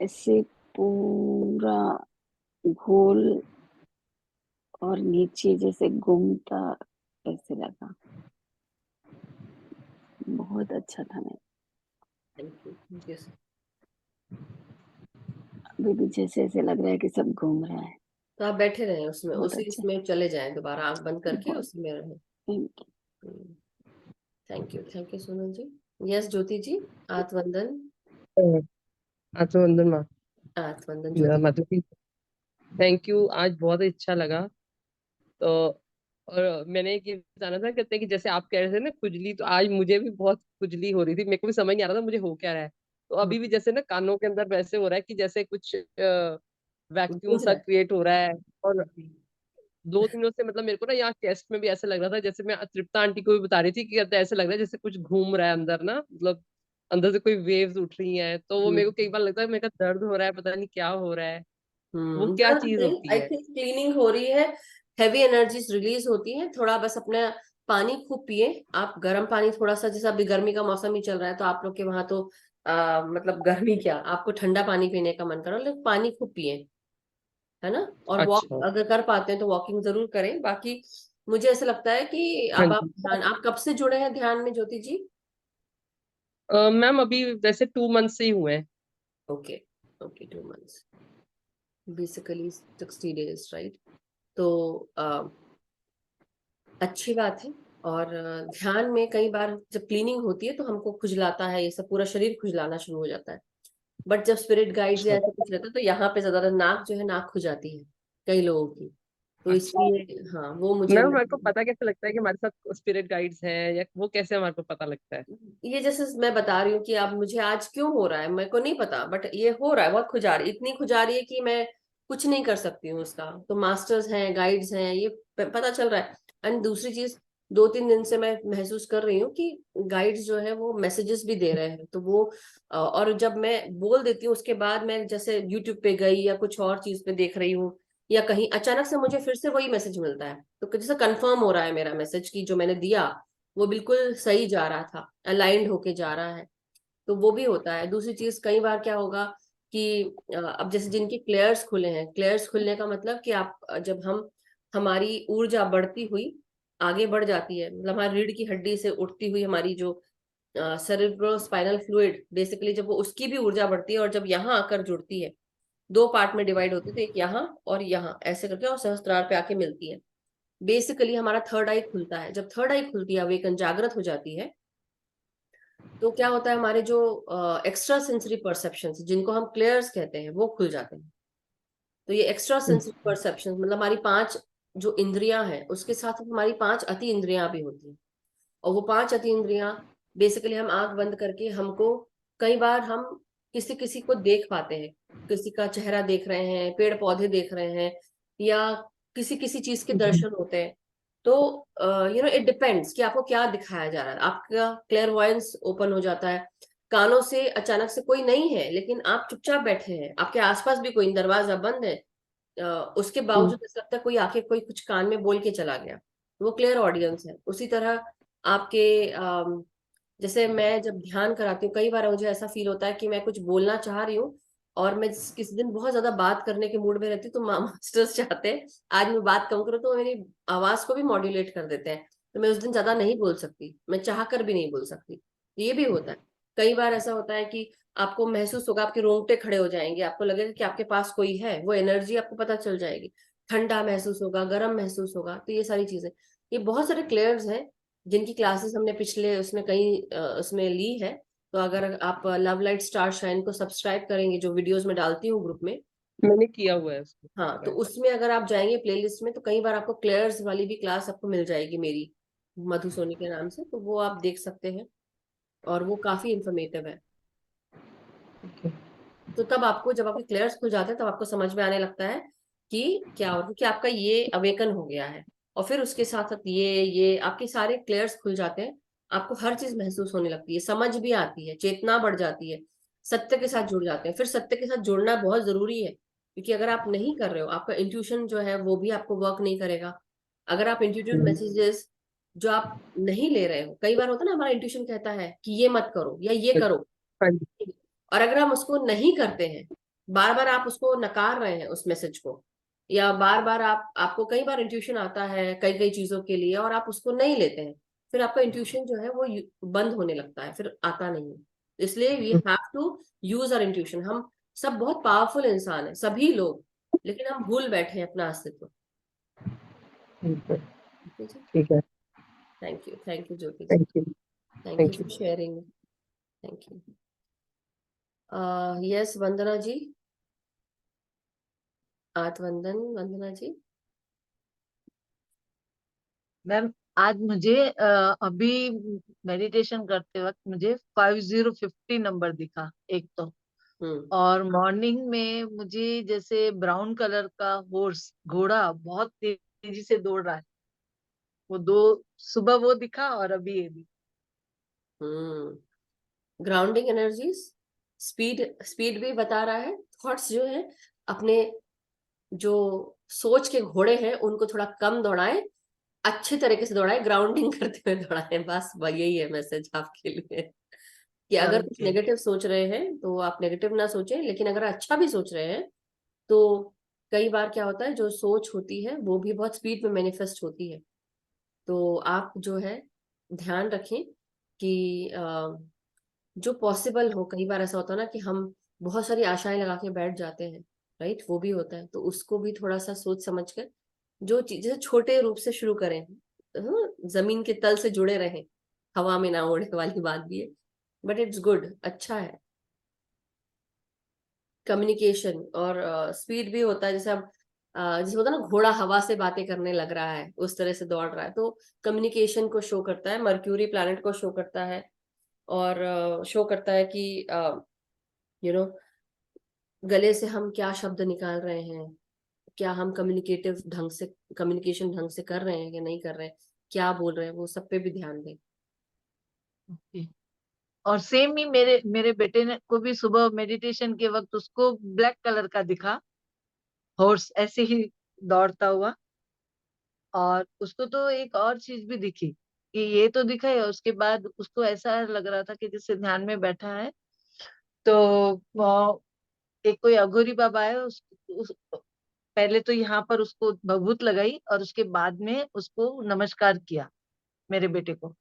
ऐसे पूरा गोल और नीचे जैसे घूमता ऐसे लगा। बहुत अच्छा था मैं। Thank you. अभी भी जैसे ऐसे लग रहा है कि सब घूम रहा है। तो आप बैठे रहे उसमें, बहुत उसी अच्छा। इसमें चले जाएं, दोबारा आंख बंद करके बहुत उसी में रहे। Thank thank you Sonal ji. Yes Jyoti ji. आत्मवंदन। आत्मबंधन माँ। आत्मवंदन ज्योति। मतलब थैंक यू, आज बहुत अच्छा लगा। तो और मैंने एक ये जाना था, कहते हैं कि जैसे आप कह रहे थे ना खुजली, तो आज मुझे भी बहुत खुजली हो रही थी, मेरे को भी समझ नहीं आ रहा था मुझे हो क्या रहा है। तो हाँ, अभी भी जैसे ना कानों के अंदर वैसे हो रहा है कि जैसे कुछ वैक्यूम पूछ सा रहा क्रिएट हो रहा है। और है। 2 दिनों से मतलब मेरे को ना यहाँ चेस्ट में भी ऐसे लग रहा था, जैसे मैं तृप्ता आंटी को भी बता रही थी कि कहते हैं ऐसे लग रहा है जैसे कुछ घूम रहा है अंदर ना, मतलब अंदर से कोई वेव्स उठ रही हैं। तो वो मेरे को कई बार लगता है मेरे का दर्द हो रहा है, पता नहीं क्या हो रहा है। वो क्या दर्द चीज नहीं, होती आई है? थिंक क्लीनिंग हो रही है, हैवी एनर्जीज रिलीज होती है थोड़ा, बस अपना पानी खूब पिए। आप गर्म पानी थोड़ा सा, जैसे अभी गर्मी का मौसम ही चल रहा है तो आप लोग के वहां तो मतलब गर्मी क्या, आपको ठंडा पानी पीने का मन करो, लेकिन पानी खूब पिए, है ना। और वॉक अच्छा। अगर कर पाते हैं तो वॉकिंग जरूर करें। बाकी मुझे ऐसा लगता है कि हाँ अब आप जी। ध्यान, आप कब से जुड़े हैं ध्यान में ज्योति जी? मैम अभी वैसे 2 मंथ से ही हुए हैं। Okay. Okay, 2 months, basically 60 days, right. तो अच्छी बात है। और ध्यान में कई बार जब क्लीनिंग होती है तो हमको खुजलाता है, ये सब पूरा शरीर खुजलाना शुरू हो जाता है। बट जब स्पिरिट गाइड्स या अच्छा। ऐसा कुछ रहता है तो यहाँ पे ज्यादा नाक जो है, नाक खुजाती है कई लोगों की। तो अच्छा इसलिए हाँ, वो मुझे मैम, मेरे को पता कैसे लगता है कि हमारे साथ स्पिरिट गाइड्स हैं, या वो कैसे हमारे को पता लगता है? ये जैसे मैं बता रही हूँ कि अब मुझे आज क्यों हो रहा है मेरे को नहीं पता, बट ये हो रहा है, बहुत खुजा रही, इतनी खुजा रही है कि मैं कुछ नहीं कर सकती हूँ उसका। तो मास्टर्स हैं, गाइड्स हैं, ये पता चल रहा है। एंड दूसरी चीज, 2-3 दिन से मैं महसूस कर रही हूँ कि गाइड्स जो है वो मैसेजेस भी दे रहे हैं, तो वो और जब मैं बोल देती हूँ उसके बाद मैं जैसे यूट्यूब पे गई या कुछ और चीज पे देख रही हूँ, या कहीं अचानक से मुझे फिर से वही मैसेज मिलता है, तो जैसे कंफर्म हो रहा है मेरा मैसेज की जो मैंने दिया वो बिल्कुल सही जा रहा था, अलाइंड होके जा रहा है। तो वो भी होता है। दूसरी चीज, कई बार क्या होगा कि अब जैसे जिनके क्लेयर्स खुले हैं, क्लेयर्स खुलने का मतलब कि आप जब हम, हमारी ऊर्जा बढ़ती हुई आगे बढ़ जाती है, मतलब हमारी रीढ़ की हड्डी से उठती हुई हमारी जो सेरेब्रो स्पाइनल फ्लूइड, बेसिकली जब वो उसकी भी ऊर्जा बढ़ती है और जब यहाँ आकर जुड़ती है, 2 पार्ट में डिवाइड होती है, तो एक यहाँ और यहाँ ऐसे करके और सहस्त्रार पे आके मिलती है। बेसिकली हमारा थर्ड आई खुलता है, जब थर्ड आई खुलती है, अवेकन जागृत हो जाती है, तो क्या होता है, हमारे जो एक्स्ट्रा सेंसरी परसेप्शन जिनको हम क्लेयर्स कहते हैं वो खुल जाते हैं। तो ये एक्स्ट्रा सेंसरी परसेप्शन मतलब हमारी 5 जो इंद्रियां हैं उसके साथ साथ हमारी 5 अति इंद्रियां भी होती हैं। और वो 5 अति इंद्रियां, बेसिकली हम आंख बंद करके हमको, कई बार हम किसी किसी को देख पाते हैं, किसी का चेहरा देख रहे हैं, पेड़ पौधे देख रहे हैं, या किसी किसी चीज के दर्शन होते हैं। तो इट डिपेंड्स कि आपको क्या दिखाया जा रहा है, आपका क्लेयरवॉयंस ओपन हो जाता है। कानों से अचानक से कोई नहीं है लेकिन आप चुपचाप बैठे हैं, आपके आसपास भी कोई, दरवाजा बंद है, उसके बावजूद ऐसा लगता है कोई आके कोई कुछ कान में बोल के चला गया, वो क्लियर ऑडियंस है। उसी तरह आपके जैसे मैं जब ध्यान कराती हूँ कई बार मुझे ऐसा फील होता है कि मैं कुछ बोलना चाह रही हूँ और मैं किसी दिन बहुत ज्यादा बात करने के मूड में रहती हूँ, तो मास्टर्स चाहते हैं आज मैं बात कम करूँ, तो वो मेरी आवाज को भी मॉड्यूलेट कर देते हैं, तो मैं उस दिन ज्यादा नहीं बोल सकती, मैं चाह कर भी नहीं बोल सकती। ये भी होता है। कई बार ऐसा होता है कि आपको महसूस होगा, आपके रोंगटे खड़े हो जाएंगे, आपको लगेगा कि आपके पास कोई है, वो एनर्जी आपको पता चल जाएगी, ठंडा महसूस होगा, गर्म महसूस होगा। तो ये सारी चीजें, ये बहुत सारे क्लेयर्स हैं जिनकी क्लासेस हमने पिछले उसमें कई उसमें ली है। तो अगर आप लव लाइट स्टार शाइन को सब्सक्राइब करेंगे, जो वीडियोस में डालती हूँ ग्रुप में, मैंने किया हुआ है उसको हाँ, तो subscribe। उसमें अगर आप जाएंगे प्लेलिस्ट में, तो कई बार आपको क्लेयर्स वाली भी क्लास आपको मिल जाएगी मेरी, मधु सोनी के नाम से, तो वो आप देख सकते हैं, और वो काफी इंफॉर्मेटिव है। Okay। तो तब आपको, जब आपके क्लेयर्स खुल जाते हैं, तब आपको समझ में आने लगता है कि क्या हो, कि आपका ये अवेकन हो गया है। और फिर उसके साथ साथ ये आपके सारे क्लेयर्स खुल जाते हैं, आपको हर चीज महसूस होने लगती है, समझ भी आती है, चेतना बढ़ जाती है, सत्य के साथ जुड़ जाते हैं। फिर सत्य के साथ जुड़ना बहुत जरूरी है, क्योंकि अगर आप नहीं कर रहे हो, आपका इंट्यूशन जो है वो भी आपको वर्क नहीं करेगा। अगर आप इंट्यूटिव मैसेजेस जो आप नहीं ले रहे हो, कई बार होता है ना, हमारा इंट्यूशन कहता है कि ये मत करो या ये करो, हाँ जी। और अगर हम उसको नहीं करते हैं, बार बार आप उसको नकार रहे हैं उस मैसेज को, या बार बार आपको कई बार इंट्यूशन आता है कई कई चीजों के लिए, और आप उसको नहीं लेते हैं, फिर आपका इंट्यूशन जो है वो बंद होने लगता है, फिर आता नहीं है। इसलिए we have to use our intuition. हम सब बहुत पावरफुल इंसान हैं, सभी लोग, लेकिन हम भूल बैठे हैं अपना अस्तित्व। ठीक है। ठीक है जी। ठीक है। Thank you Jyoti ji. Thank you. Thank you thank you. For sharing. Thank you. Yes Vandana ji, Vandana ji. Ma'am, आज मुझे अभी मेडिटेशन करते वक्त मुझे 5050 नंबर दिखा एक तो। हम्म। और मॉर्निंग में मुझे जैसे ब्राउन कलर का हॉर्स, घोड़ा बहुत तेजी से दौड़ रहा है, वो दो, सुबह वो दिखा और अभी ये भी। ग्राउंडिंग एनर्जीज, स्पीड स्पीड भी बता रहा है। थॉट्स जो है अपने, जो सोच के घोड़े हैं उनको थोड़ा कम दौड़ाएं, अच्छे तरीके से दौड़ाएं, ग्राउंडिंग करते हुए दौड़ाएं। बस यही है मैसेज आपके लिए, कि अगर कुछ ओके। नेगेटिव सोच रहे हैं तो आप नेगेटिव ना सोचें, लेकिन अगर अच्छा भी सोच रहे हैं तो कई बार क्या होता है, जो सोच होती है वो भी बहुत स्पीड में मैनिफेस्ट होती है। तो आप जो है ध्यान रखें कि जो पॉसिबल हो। कई बार ऐसा होता है ना कि हम बहुत सारी आशाएं लगा के बैठ जाते हैं, राइट, वो भी होता है। तो उसको भी थोड़ा सा सोच समझ कर जो चीजें छोटे रूप से शुरू करें, जमीन के तल से जुड़े रहें, हवा में ना उड़े वाली बात भी है, बट इट्स गुड, अच्छा है। कम्युनिकेशन और स्पीड भी होता है, जैसे अब जैसे होता है ना, घोड़ा हवा से बातें करने लग रहा है, उस तरह से दौड़ रहा है, तो कम्युनिकेशन को शो करता है, मर्क्यूरी प्लैनेट को शो करता है, और शो करता है कि यू नो गले से हम क्या शब्द निकाल रहे हैं, क्या हम कम्युनिकेशन ढंग से कर रहे हैं या नहीं कर रहे हैं, क्या बोल रहे हैं, वो सब पे भी ध्यान दें। ओके। और सेम ही मेरे मेरे बेटे ने को भी सुबह मेडिटेशन के वक्त उसको ब्लैक कलर का दिखा, हॉर्स ऐसे ही दौड़ता हुआ। और उसको तो एक और चीज भी दिखी कि ये तो दिखा है, उसके बाद उसको ऐसा लग रहा था कि जैसे ध्यान में बैठा है तो एक कोई अघोरी बाबा है, पहले तो यहाँ पर उसको भभूत लगाई और उसके बाद में उसको नमस्कार किया मेरे बेटे को।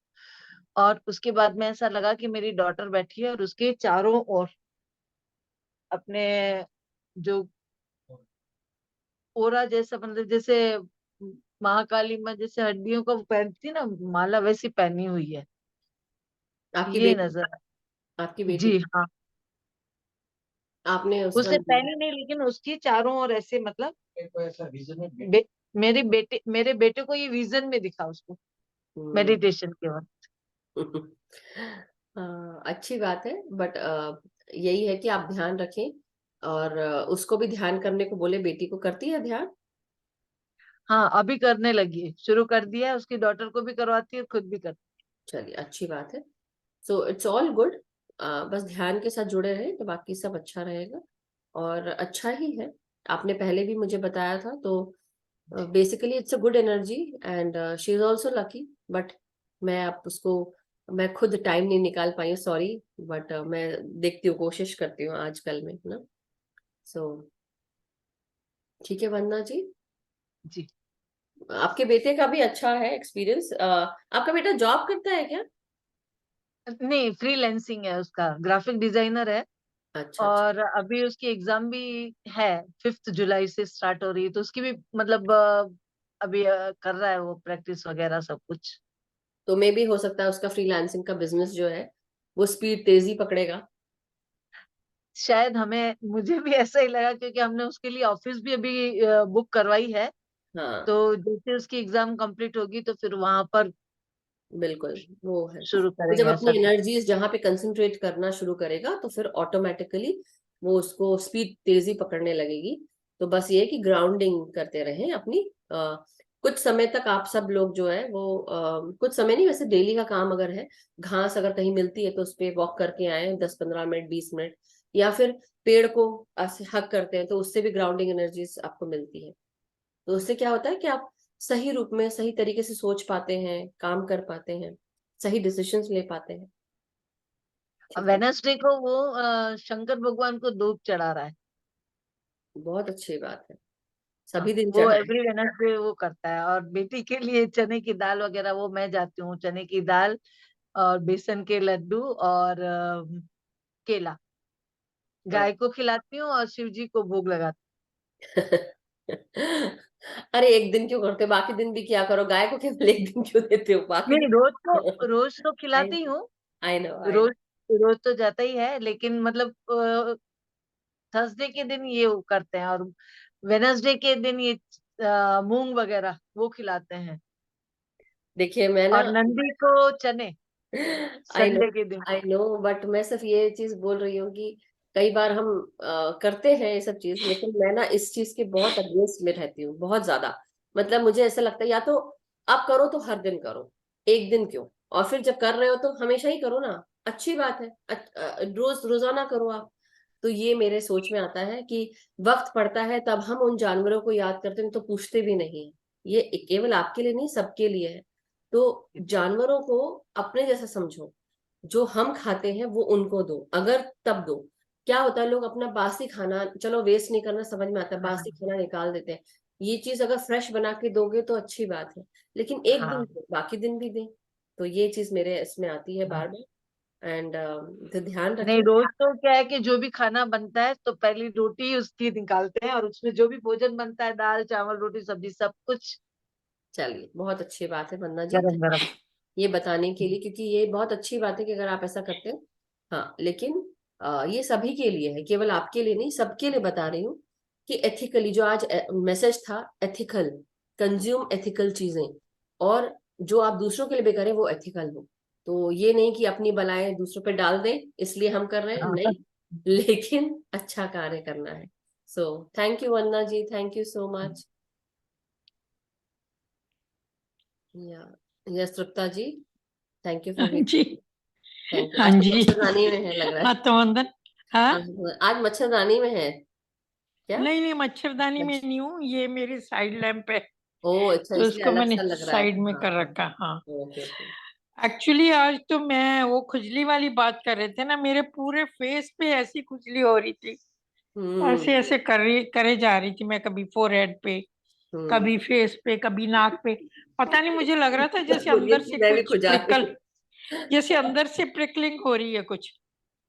और उसके बाद में ऐसा लगा कि मेरी डॉटर बैठी है और उसके चारों ओर अपने जो ओरा जैसा, मतलब जैसे महाकाली माँ जैसे हड्डियों को पहनती ना माला, वैसी पहनी हुई है, आपकी ये बेटी, नजर। आपकी बेटी, जी हाँ। आपने उसका उसने पहनी नहीं, लेकिन उसकी चारों ओर ऐसे, मतलब मेरे बेटे को ये विजन में दिखा उसको हम्म। मेडिटेशन के वक्त। अच्छी बात है, बट यही है कि आप ध्यान रखें, और उसको भी ध्यान करने को बोले। बेटी को करती है ध्यान? हाँ, अभी करने लगी है, शुरू कर दिया है, उसकी डॉटर को भी करवाती है, खुद भी करती चलिए, अच्छी बात है। So it's all good. बस ध्यान के साथ जुड़े रहे तो बाकी सब अच्छा रहेगा, और अच्छा ही है। आपने पहले भी मुझे बताया था, तो basically it's a good energy, and she is also lucky. But मैं आप उसको, मैं खुद टाइम नहीं निकाल पाई हूँ, सॉरी। बट मैं देखती हूँ, कोशिश करती हूँ आजकल में ना। सो ठीक है वंदना जी। है। जी। आपके बेटे का भी अच्छा है एक्सपीरियंस। आपका बेटा जॉब करता है क्या? नहीं, फ्रीलांसिंग है, उसका ग्राफिक डिजाइनर है। अच्छा अच्छा। और अभी उसकी एग्जाम भी है, 5 जुलाई से स्टार्ट हो रही है, तो उसकी भी मतलब अभी कर रहा है वो प्रैक्टिस वगैरह सब कुछ। तो मे भी हो सकता है उसका फ्रीलांसिंग का बिजनेस जो है वो स्पीड तेजी पकड़ेगा। शायद हमें, मुझे भी ऐसा ही लगा, क्योंकि हमने उसके लिए ऑफिस भी अभी बुक करवाई है। हाँ तो जैसे उसकी एग्जाम कंप्लीट होगी तो फिर वहां पर बिल्कुल, वो है। शुरू वो जब करेंगे अपनी ऐसा कुछ। एनर्जीज जहाँ पे कंसंट्रेट करना शुरू करेगा तो फिर ऑटोमेटिकली वो उसको स्पीड तेजी पकड़ने लगेगी। तो बस ये है कि ग्राउंडिंग करते रहें अपनी। कुछ समय तक आप सब लोग जो है वो कुछ समय नहीं, वैसे डेली का काम अगर है, घास अगर कहीं मिलती है तो उस पे वॉक करके आए 10-15 मिनट 20 मिनट, या फिर पेड़ को ऐसे हक करते हैं तो उससे भी ग्राउंडिंग एनर्जीज आपको मिलती है। तो उससे क्या होता है कि आप सही रूप में सही तरीके से सोच पाते हैं, काम कर पाते हैं, सही डिसीजंस ले पाते हैं। ठीक है, वेनसडे को वो शंकर भगवान को धूप चढ़ा रहा है। बहुत अच्छी बात है। हाँ, सभी दिन वो चढ़ाए। एवरी वेनसडे वो करता है। और बेटी के लिए चने की दाल वगैरह वो मैं जाती हूँ, चने की दाल और बेसन के लड्डू और केला गाय को खिलाती हूँ और शिव जी को भोग लगाती अरे एक दिन क्यों करते हो, बाकी दिन भी क्या करो, गाय को केवल एक दिन क्यों देते हो, हूँ। बाकी नहीं, दिन। रोज तो आई खिलाती हूँ। I know I know. रोज रोज तो जाता ही है, लेकिन मतलब थर्सडे के दिन ये वो करते हैं, और वेनसडे के दिन ये मूंग वगैरह वो खिलाते हैं। देखिए मैं ना, और नंदी को चने आई नो संडे के दिन। आई नो, बट मैं सिर्फ ये चीज बोल रही हूँ कि कई बार हम करते हैं ये सब चीज, लेकिन मैं ना इस चीज के बहुत अगेंस्ट में रहती हूँ, बहुत ज्यादा। मतलब मुझे ऐसा लगता है या तो आप करो तो हर दिन करो, एक दिन क्यों, और फिर जब कर रहे हो तो हमेशा ही करो ना, अच्छी बात है। रोज रोजाना करो आप। तो ये मेरे सोच में आता है कि वक्त पड़ता है तब हम उन जानवरों को याद करते हैं, तो पूछते भी नहीं हैं। ये केवल आपके लिए नहीं, सबके लिए है। तो जानवरों को अपने जैसा समझो, जो हम खाते हैं वो उनको दो, अगर तब दो। क्या होता है, लोग अपना बासी खाना, चलो वेस्ट नहीं करना, समझ में आता है, बासी हाँ खाना निकाल देते हैं। ये चीज अगर फ्रेश बना के दोगे तो अच्छी बात है, लेकिन एक दिन हाँ दो, बाकी दिन भी दें। तो ये चीज मेरे इसमें आती है हाँ। बार बार। एंड तो ध्यान नहीं, रखें। रोज तो क्या है कि जो भी खाना बनता है तो पहली रोटी उसकी निकालते हैं, और उसमें जो भी भोजन बनता है, दाल चावल रोटी सब्जी सब कुछ चलिए, बहुत अच्छी बात है वंदना जी, गरम गरम। ये बताने के लिए, क्योंकि ये बहुत अच्छी बात है कि अगर आप ऐसा करते हैं। हाँ लेकिन ये सभी के लिए है, केवल आपके लिए नहीं, सबके लिए बता रही हूँ कि एथिकली, जो आज मैसेज था, एथिकल, कंज्यूम एथिकल चीजें, और जो आप दूसरों के लिए भी करें वो एथिकल हो। तो ये नहीं कि अपनी बलाएं दूसरों पे डाल दें इसलिए हम कर रहे हैं, हाँ, नहीं, लेकिन अच्छा कार्य करना है। So thank you Vandana ji, thank you so much. या yes Tripta ji, thank you हाँ फॉर, जी। Thank you. हाँ आज तो जी। मच्छरदानी में है लग रहा हाँ है। तो वंदन। हाँ। आज मच्छरदानी में है क्या? नहीं नहीं, मच्छरदानी में अच्छा। नहीं हूँ, ये मेरी साइड लैंप है, ओ अच्छा, तो इसलिए उसको अलग मैंने सा लग रहा है। साइड में हाँ कर हाँ। रखा। हाँ। Okay okay. एक्चुअली आज तो मैं वो खुजली वाली बात कर रहे थे ना, मेरे पूरे फेस पे ऐसी खुजली हो रही थी, ऐसे हम्म ऐसे करे जा रही थी मैं, कभी फोरहेड पे, हम्म। कभी फेस पे, कभी नाक पे। पता नहीं, मुझे लग रहा था जैसे बोलिए अंदर कि से मैं भी कुछ खुजा रही प्रिकल, हूँ। जैसे अंदर से प्रिकलिंग हो रही है कुछ।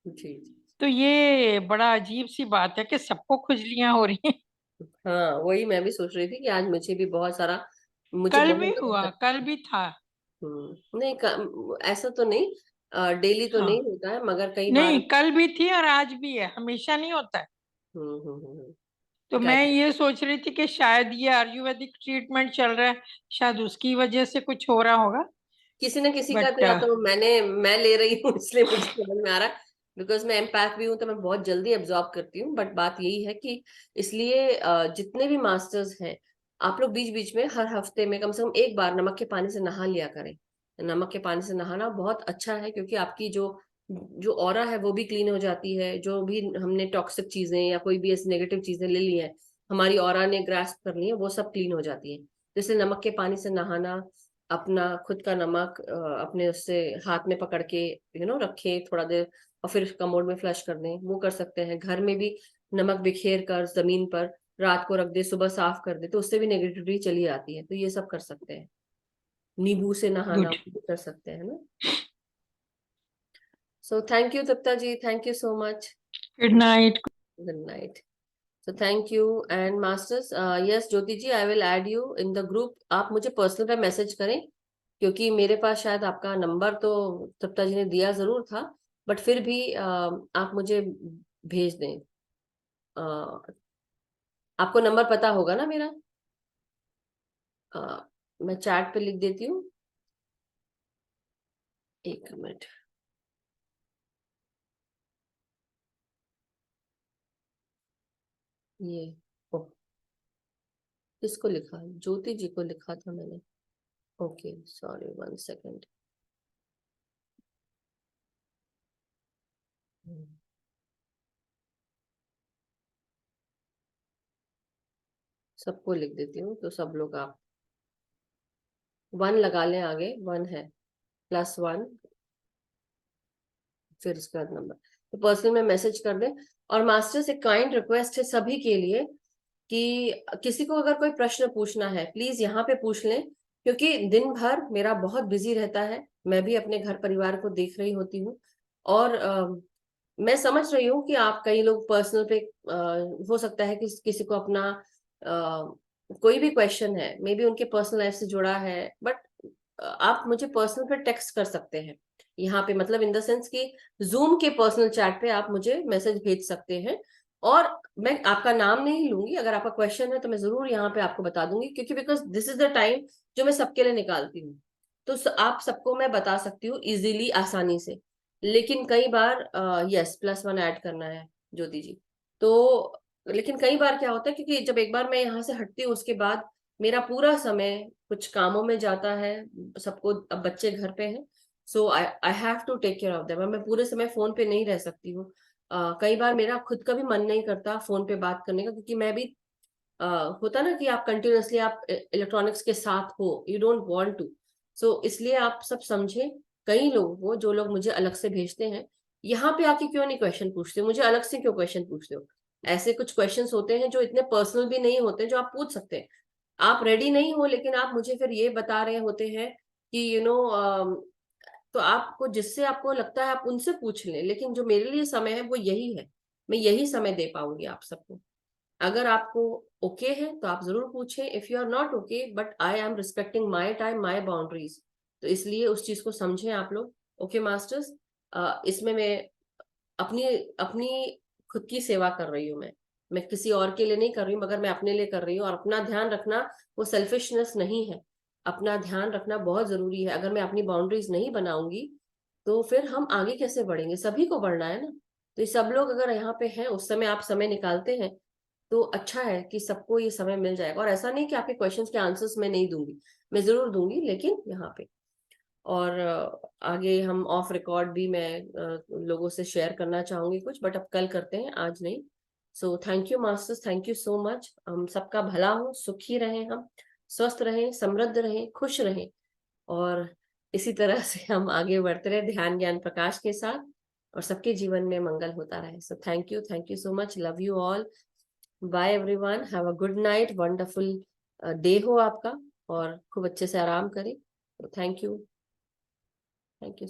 जी जी। तो ये बड़ा अजीब सी बात है कि सबको खुजलियां हो रही हैं। हाँ वही मैं भी सोच रही थी कि आज मुझे भी बहुत सारा, मुझे कल बहुत भी ज्यादा हुआ, कल भी था। नहीं ऐसा तो नहीं, डेली तो हाँ। नहीं होता है, मगर कई बार। नहीं, कल भी थी और आज भी है, हमेशा नहीं होता है। हम्म। तो मैं करेक्ट। ये सोच रही थी कि शायद ये आयुर्वेदिक ट्रीटमेंट चल रहा है, शायद उसकी वजह से कुछ हो रहा होगा। किसी न किसी का तो, बट या तो मैं ले रही हूँ इसलिए मुझे समझ में आ रहा है, बिकॉज मैं एम्पैथ भी हूँ तो मैं बहुत जल्दी एब्जॉर्ब करती हूँ। बट बात यही है कि इसलिए जितने भी मास्टर्स हैं, आप लोग बीच बीच में हर हफ्ते में कम से कम एक बार नमक के पानी से नहा लिया करें। नमक के पानी से नहाना बहुत अच्छा है, क्योंकि आपकी जो जो ऑरा है वो भी क्लीन हो जाती है। जो भी हमने टॉक्सिक चीजें या कोई भी ऐसी नेगेटिव चीजें ले ली हैं, हमारी ऑरा ने ग्रास्प कर ली है, वो सब क्लीन हो जाती है। जैसे नमक के पानी से नहाना, अपना खुद का नमक अपने उससे हाथ में पकड़ के रखे थोड़ा देर, और फिर कमोड में फ्लश कर दें, वो कर सकते हैं। घर में भी नमक बिखेर कर जमीन पर रात को रख दे, सुबह साफ कर दे, तो उससे भी नेगेटिविटी चली आती है। तो ये सब कर सकते हैं। नींबू से नहाना गुड। वो भी कर सकते हैं ना। So thank you, Tapta ji. Thank you so much. Good night. Good night. So thank you and masters. Yes, Jyoti ji, I will add you in the group. आप मुझे पर्सनल पे मैसेज करें, क्योंकि मेरे पास शायद आपका नंबर तो तप्ता जी ने दिया जरूर था, बट फिर भी आप मुझे भेज दें। आपको नंबर पता होगा ना मेरा? मैं चैट पे लिख देती हूँ, एक मिनट। ये ओ, किसको लिखा? ज्योति जी को लिखा था मैंने। Okay, sorry, 1 second. सबको लिख देती हूँ तो सब लोग आप 1 लगा लें आगे, 1 है, +1, फिर इसके बाद नंबर, तो पर्सनल में मैसेज कर दें। और मास्टर से काइंड रिक्वेस्ट है सभी के लिए कि किसी को अगर कोई प्रश्न पूछना है प्लीज यहाँ पे पूछ लें, क्योंकि दिन भर मेरा बहुत बिजी रहता है, मैं भी अपने घर परिवार को देख रही होती हूँ, और मैं समझ रही हूँ कि आप कई लोग पर्सनल पे हो सकता है कि किसी को अपना कोई भी क्वेश्चन है, मे बी उनके पर्सनल लाइफ से जुड़ा है, बट आप मुझे पर्सनल पे टेक्स्ट कर सकते हैं यहाँ पे, मतलब इन द सेंस कि जूम के पर्सनल चैट पे आप मुझे मैसेज भेज सकते हैं, और मैं आपका नाम नहीं लूंगी। अगर आपका क्वेश्चन है तो मैं जरूर यहाँ पे आपको बता दूंगी, क्योंकि because this is the time जो मैं सबके लिए निकालती हूँ, तो आप सबको मैं बता सकती हूँ इजीली, आसानी से। लेकिन कई बार यस, +1 ऐड करना है ज्योति जी, तो लेकिन कई बार क्या होता है, क्योंकि जब एक बार मैं यहाँ से हटती हूँ उसके बाद मेरा पूरा समय कुछ कामों में जाता है, सबको, अब बच्चे घर पे हैं, so I have to take care of them, मैं पूरे समय फोन पे नहीं रह सकती हूँ। कई बार मेरा खुद का भी मन नहीं करता फोन पे बात करने का, क्योंकि मैं भी होता ना कि आप कंटिन्यूअसली आप इलेक्ट्रॉनिक्स के साथ हो, यू डोंट वांट टू, सो इसलिए आप सब समझे। कई लोग वो जो लोग मुझे अलग से भेजते हैं, यहाँ पे आके क्यों नहीं क्वेश्चन पूछते, मुझे अलग से क्यों क्वेश्चन पूछते हो? ऐसे कुछ क्वेश्चंस होते हैं जो इतने पर्सनल भी नहीं होते, जो आप पूछ सकते हैं। आप रेडी नहीं हो, लेकिन आप मुझे फिर ये बता रहे होते हैं कि तो आपको जिससे आपको लगता है आप उनसे पूछ लें, लेकिन जो मेरे लिए समय है वो यही है, मैं यही समय दे पाऊंगी आप सबको। अगर आपको ओके है तो आप जरूर पूछें, if you are not okay, but I am respecting my time, my boundaries, तो इसलिए उस चीज को समझें आप लोग। ओके मास्टर्स, इसमें मैं अपनी अपनी खुद की सेवा कर रही हूँ, मैं किसी और के लिए नहीं कर रही हूँ, मगर मैं अपने लिए कर रही हूँ, और अपना ध्यान रखना वो सेल्फिशनेस नहीं है, अपना ध्यान रखना बहुत जरूरी है। अगर मैं अपनी बाउंड्रीज नहीं बनाऊंगी तो फिर हम आगे कैसे बढ़ेंगे? सभी को बढ़ना है ना, तो ये सब लोग अगर यहाँ पे हैं, उस समय आप समय निकालते हैं, तो अच्छा है कि सबको ये समय मिल जाएगा। और ऐसा नहीं कि आपके क्वेश्चंस के आंसर्स मैं नहीं दूंगी, मैं जरूर दूंगी, लेकिन यहाँ पे, और आगे हम ऑफ रिकॉर्ड भी मैं लोगों से शेयर करना चाहूंगी कुछ, बट अब कल करते हैं, आज नहीं। सो thank you masters, thank you so much. हम सबका भला हो, सुखी रहें, हम स्वस्थ रहें, समृद्ध रहें, खुश रहें, और इसी तरह से हम आगे बढ़ते रहे ध्यान ज्ञान प्रकाश के साथ, और सबके जीवन में मंगल होता रहे। So thank you so much, love you all, bye everyone, have a good night, wonderful day हो आपका, और खूब अच्छे से आराम करें। Thank you, thank you.